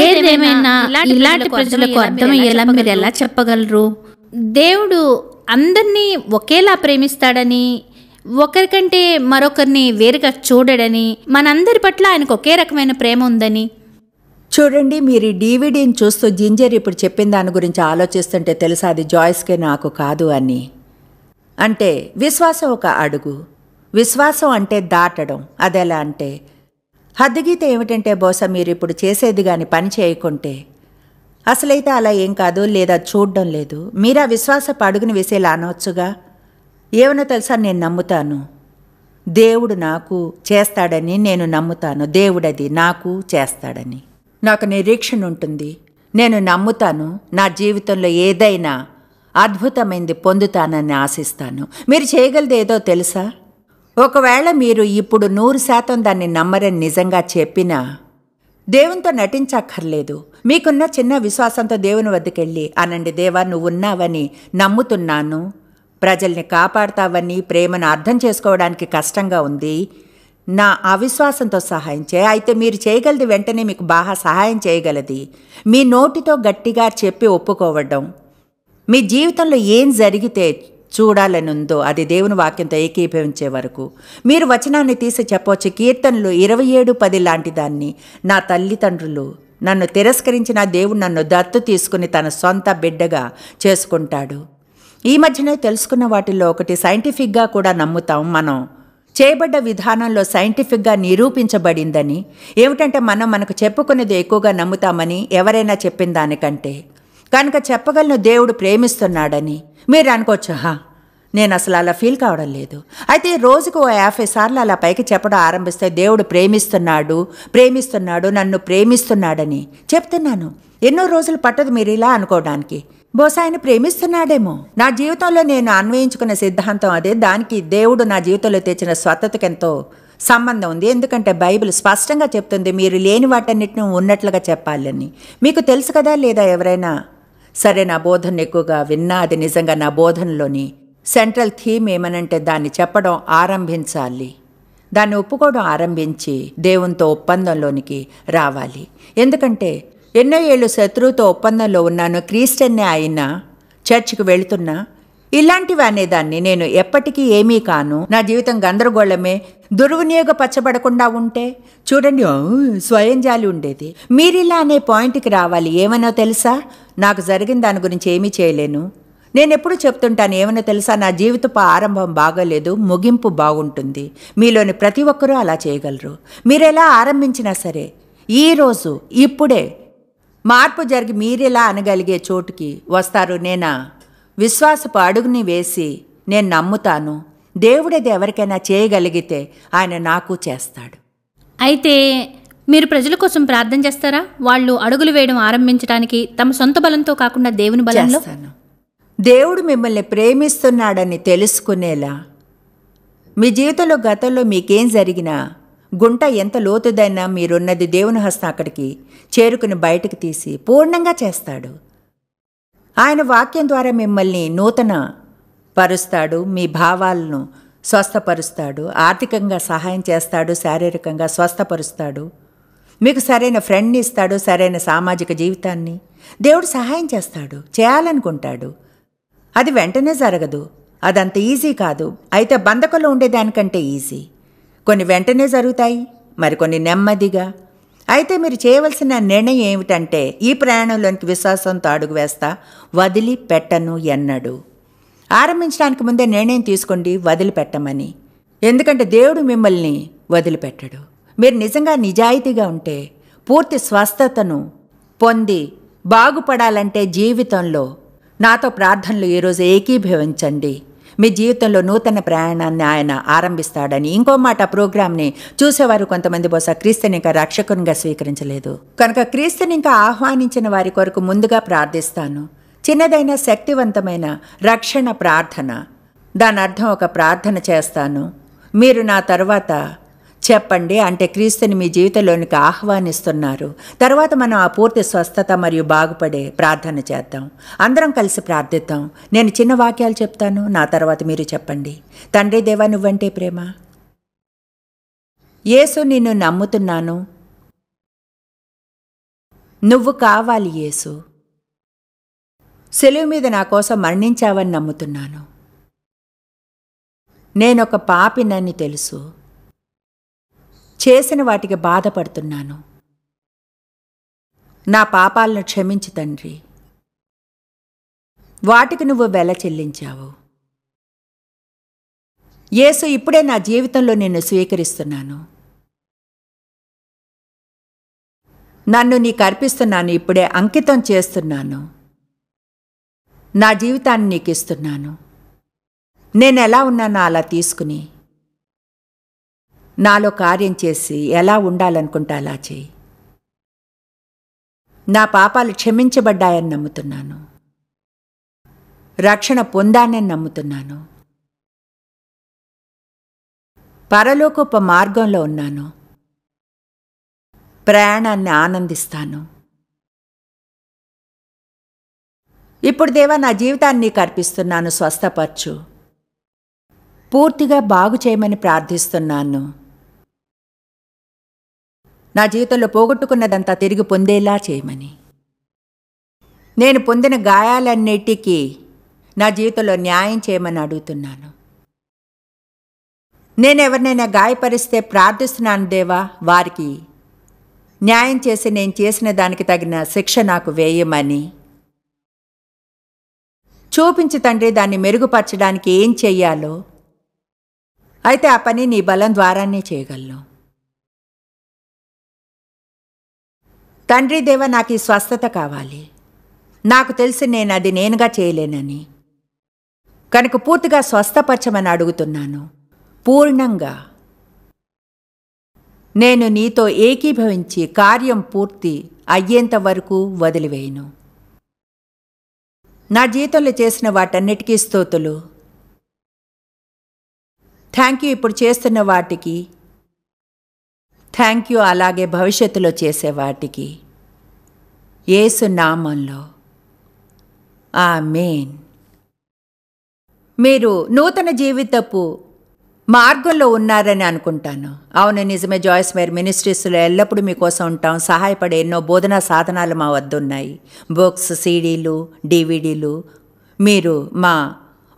ఏదేమైనా ఇలాంటి ప్రజలకు అర్థమయ్యేలా మీరు ఎలా చెప్పగలరు? దేవుడు అందరినీ ఒకేలా ప్రేమిస్తాడని, ఒకరికంటే మరొకరిని వేరుగా చూడడని, మనందరి పట్ల ఆయనకు ఒకే రకమైన ప్రేమ ఉందని. చూడండి, మీరు ఈ డీవీడీని చూస్తూ జింజర్ ఇప్పుడు చెప్పిన దాని గురించి ఆలోచిస్తుంటే తెలుసా అది జాయిస్కే నాకు కాదు అని. అంటే విశ్వాసం ఒక అడుగు. విశ్వాసం అంటే దాటడం. అదెలా అంటే హద్దుగీత ఏమిటంటే బహుశా మీరు ఇప్పుడు చేసేది కానీ పని చేయకుంటే అసలైతే అలా ఏం కాదు, లేదా చూడడం లేదు. మీరు ఆ విశ్వాసపు అడుగుని వేసేలా అనవచ్చుగా. ఏమన్నా తెలుసా, నేను నమ్ముతాను దేవుడు నాకు చేస్తాడని. నేను నమ్ముతాను దేవుడది నాకు చేస్తాడని. నాకు నిరీక్షణ ఉంటుంది. నేను నమ్ముతాను నా జీవితంలో ఏదైనా అద్భుతమైనది పొందుతానని ఆశిస్తాను. మీరు చేయగలది ఏదో తెలుసా? ఒకవేళ మీరు ఇప్పుడు 100% దాన్ని నమ్మరని నిజంగా చెప్పినా దేవునితో నటించక్కర్లేదు. మీకున్న చిన్న విశ్వాసంతో దేవుని వద్దకెళ్ళి అనండి, దేవా నువ్వు ఉన్నావని నమ్ముతున్నాను, ప్రజల్ని కాపాడతావని, ప్రేమను అర్థం చేసుకోవడానికి కష్టంగా ఉంది, నా అవిశ్వాసంతో సహాయం చేయి. అయితే మీరు చేయగలది వెంటనే మీకు బాగా సహాయం చేయగలది మీ నోటితో గట్టిగా చెప్పి ఒప్పుకోవడం. మీ జీవితంలో ఏం జరిగితే చూడాలనుందో అది దేవుని వాక్యంతో ఏకీభవించే వరకు మీరు వచనాన్ని తీసి చెప్పవచ్చు. కీర్తనలు 27:10 లాంటి దాన్ని, నా తల్లిదండ్రులు నన్ను తిరస్కరించిన దేవుడు నన్ను దత్తు తీసుకుని తన సొంత బిడ్డగా చేసుకుంటాడు. ఈ మధ్యనే తెలుసుకున్న వాటిల్లో ఒకటి సైంటిఫిక్గా కూడా నమ్ముతాం. మనం చేయబడ్డ విధానంలో సైంటిఫిక్గా నిరూపించబడిందని. ఏమిటంటే మనకు చెప్పుకునేది ఎక్కువగా నమ్ముతామని ఎవరైనా చెప్పిన దానికంటే. కనుక చెప్పగలను దేవుడు ప్రేమిస్తున్నాడని. మీరు అనుకోవచ్చు, నేను అసలు అలా ఫీల్ కావడం లేదు. అయితే రోజుకు 50 సార్లు అలా పైకి చెప్పడం ఆరంభిస్తే దేవుడు ప్రేమిస్తున్నాడు నన్ను ప్రేమిస్తున్నాడని చెప్తున్నాను. ఎన్నో రోజులు పట్టదు మీరు ఇలా అనుకోవడానికి. బహుశా ఆయన ప్రేమిస్తున్నాడేమో. నా జీవితంలో నేను అన్వయించుకున్న సిద్ధాంతం అదే. దానికి దేవుడు నా జీవితంలో తెచ్చిన స్వస్థతకు ఎంతో సంబంధం ఉంది. ఎందుకంటే బైబిల్ స్పష్టంగా చెప్తుంది మీరు లేని వాటన్నిటిని ఉన్నట్లుగా చెప్పాలని. మీకు తెలుసు కదా, లేదా ఎవరైనా సరే నా బోధన ఎక్కువగా విన్నా అది నిజంగా నా బోధనలోని సెంట్రల్ థీమ్ ఏమనంటే దాన్ని చెప్పడం ఆరంభించాలి. దాన్ని ఒప్పుకోవడం ఆరంభించి దేవునితో ఒప్పందంలోనికి రావాలి. ఎందుకంటే ఎన్నో ఏళ్ళు శత్రువుతో ఒప్పందంలో ఉన్నాను, క్రిస్టియన్నే అయినా, చర్చికి వెళుతున్నా, ఇలాంటివి అనేదాన్ని నేను ఎప్పటికీ ఏమీ కాను, నా జీవితం గందరగోళమే, దుర్వినియోగపరచబడకుండా ఉంటే చూడండి స్వయం జాలి ఉండేది. మీరిలా అనే పాయింట్కి రావాలి. ఏమనో తెలుసా, నాకు జరిగిన దాని గురించి ఏమీ చేయలేను. నేను ఎప్పుడు చెప్తుంటాను, ఏమనో తెలుసా, నా జీవితపు ఆరంభం బాగోలేదు, ముగింపు బాగుంటుంది. మీలోని ప్రతి ఒక్కరూ అలా చేయగలరు. మీరెలా ఆరంభించినా సరే ఈరోజు ఇప్పుడే మార్పు జరిగి మీరెలా అనగలిగే చోటుకి వస్తారు. నేనా విశ్వాసపు అడుగుని వేసి నేను నమ్ముతాను, దేవుడేది ఎవరికైనా చేయగలిగితే ఆయన నాకు చేస్తాడు. అయితే మీరు ప్రజల కోసం ప్రార్థన చేస్తారా? వాళ్ళు అడుగులు వేయడం ఆరంభించడానికి తమ సొంత బలంతో కాకుండా దేవుని బలంలో. చేస్తాను. దేవుడు మిమ్మల్ని ప్రేమిస్తున్నాడని తెలుసుకునేలా, మీ జీవితంలో గతంలో మీకేం జరిగినా, గుంట ఎంత లోతుదైనా మీరున్నది దేవుని హస్తం అక్కడికి చేరుకుని బయటకు తీసి పూర్ణంగా చేస్తాడు. ఆయన వాక్యం ద్వారా మిమ్మల్ని నూతన పరుస్తాడు, మీ భావాలను స్వస్థపరుస్తాడు, ఆర్థికంగా సహాయం చేస్తాడు, శారీరకంగా స్వస్థపరుస్తాడు, మీకు సరైన ఫ్రెండ్ని ఇస్తాడు, సరైన సామాజిక జీవితాన్ని దేవుడు సహాయం చేస్తాడు, చేయాలనుకుంటాడు. అది వెంటనే జరగదు, అదంత ఈజీ కాదు. అయితే బంధకంలో ఉండేదానికంటే ఈజీ. కొన్ని వెంటనే జరుగుతాయి, మరికొన్ని నెమ్మదిగా. అయితే మీరు చేయవలసిన నిర్ణయం ఏమిటంటే, ఈ ప్రయాణంలోనికి విశ్వాసంతో అడుగు వేస్తా, వదిలిపెట్టను ఎన్నడు. ఆరంభించడానికి ముందే నిర్ణయం తీసుకోండి వదిలిపెట్టమని. ఎందుకంటే దేవుడు మిమ్మల్ని వదిలిపెట్టడు. మీరు నిజంగా నిజాయితీగా ఉంటే, పూర్తి స్వస్థతను పొంది బాగుపడాలంటే జీవితంలో నాతో ప్రార్థనలు ఈరోజు ఏకీభవించండి. మీ జీవితంలో నూతన ప్రయాణాన్ని ఆయన ఆరంభిస్తాడని. ఇంకో మాట, ప్రోగ్రామ్ని చూసేవారు కొంతమంది బహుశా క్రీస్తుని ఇంకా రక్షకునిగా స్వీకరించలేదు కనుక క్రీస్తుని ఇంకా ఆహ్వానించిన వారి కొరకు ముందుగా ప్రార్థిస్తాను. చిన్నదైన శక్తివంతమైన రక్షణ ప్రార్థన. దాని అర్థం ఒక ప్రార్థన చేస్తాను, మీరు నా తర్వాత చెప్పండి, అంటే క్రీస్తుని మీ జీవితంలోనికి ఆహ్వానిస్తున్నారు. తర్వాత మనం ఆ పూర్తి స్వస్థత మరియు బాగుపడే ప్రార్థన చేద్దాం. అందరం కలిసి ప్రార్థిద్దాం. నేను చిన్న వాక్యాలు చెప్తాను, నా తర్వాత మీరు చెప్పండి. తండ్రి దేవా, నువ్వంటే ప్రేమ. యేసు, నిన్ను నమ్ముతున్నాను, నువ్వు కావాలి యేసు. సెలువు మీద నా కోసం మరణించావని నమ్ముతున్నాను. నేనొక పాపినని తెలుసు, చేసిన వాటికి బాధపడుతున్నాను. నా పాపాలను క్షమించు తండ్రి. వాటికి నువ్వు వెల చెల్లించావు యేసు. ఇప్పుడే నా జీవితంలో నిన్ను స్వీకరిస్తున్నాను. నన్ను నీకు అర్పిస్తున్నాను, ఇప్పుడే అంకితం చేస్తున్నాను. నా జీవితాన్ని నీకు ఇస్తున్నాను. నేను ఎలా ఉన్నానో అలా తీసుకుని నాలో కార్యం చేసి ఎలా ఉండాలనుకుంటా అలా చేయి. నా పాపాలు క్షమించబడ్డాయని నమ్ముతున్నాను. రక్షణ పొందానని నమ్ముతున్నాను. పరలోకపు మార్గంలో ఉన్నాను. ప్రయాణాన్ని ఆనందిస్తాను. ఇప్పుడు దేవా, నా జీవితాన్ని నీకు అర్పిస్తున్నాను, స్వస్థపరచు. పూర్తిగా బాగు చేయమని ప్రార్థిస్తున్నాను. నా జీవితంలో పోగొట్టుకున్నదంతా తిరిగి పొందేలా చేయమని. నేను పొందిన గాయాలన్నిటికీ నా జీవితంలో న్యాయం చేయమని అడుగుతున్నాను. నేను ఎవరినైనా గాయపరిస్తే ప్రార్థిస్తున్నాను దేవా, వారికి న్యాయం చేసి నేను చేసిన దానికి తగిన శిక్ష నాకు వేయమని. చూపించు తండ్రి, దాన్ని మెరుగుపరచడానికి ఏం చెయ్యాలో. అయితే ఆ పని నీ బలం ద్వారానే చేయగలను. తండ్రి దేవ, నాకు ఈ స్వస్థత కావాలి. నాకు తెలిసి నేను అది నేనుగా చేయలేనని. కనుక పూర్తిగా స్వస్థపరచమని అడుగుతున్నాను. పూర్ణంగా నేను నీతో ఏకీభవించి కార్యం పూర్తి అయ్యేంత వరకు వదిలివేయను. నా జీవితంలో చేసిన వాటన్నిటికీ స్తోతులు. థ్యాంక్ యూ ఇప్పుడు చేస్తున్న వాటికి, థ్యాంక్ యూ అలాగే భవిష్యత్తులో చేసే వాటికి. యేసు నామంలో ఆమేన్. మీరు నూతన జీవితపు మార్గంలో ఉన్నారని అనుకుంటాను. అవును, నిజమే జాయిస్ మేరీ. మినిస్ట్రీస్లో ఎల్లప్పుడూ మీకోసం ఉంటాం. సహాయపడే ఎన్నో బోధనా సాధనాలు మా వద్ద ఉన్నాయి. బుక్స్, సీడీలు, డివిడీలు. మీరు మా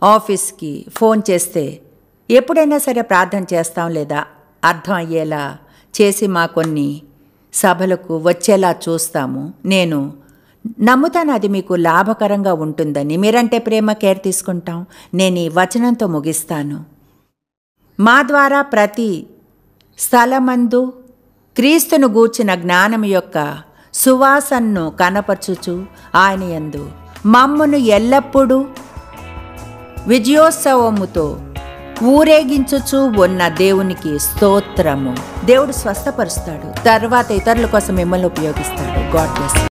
ఆఫీస్కి ఫోన్ చేస్తే ఎప్పుడైనా సరే ప్రార్థన చేస్తాం, లేదా అర్థం అయ్యేలా చేసి మా కొన్ని సభలకు వచ్చేలా చూస్తాము. నేను నమ్ముతాను అది మీకు లాభకరంగా ఉంటుందని. మీరంటే ప్రేమ, కేర్ తీసుకుంటాం. నేను ఈ వచనంతో ముగిస్తాను. మా ద్వారా ప్రతి స్థలమందు క్రీస్తును గూర్చిన జ్ఞానం యొక్క సువాసనను కనపరచుచు ఆయన యందు మమ్మును ఎల్లప్పుడూ విజయోత్సవముతో ఊరేగించుచు ఉన్న దేవునికి స్తోత్రము. దేవుడు స్వస్థపరుస్తాడు, తర్వాత ఇతరుల కోసం మిమ్మల్ని ఉపయోగిస్తాడు. God bless.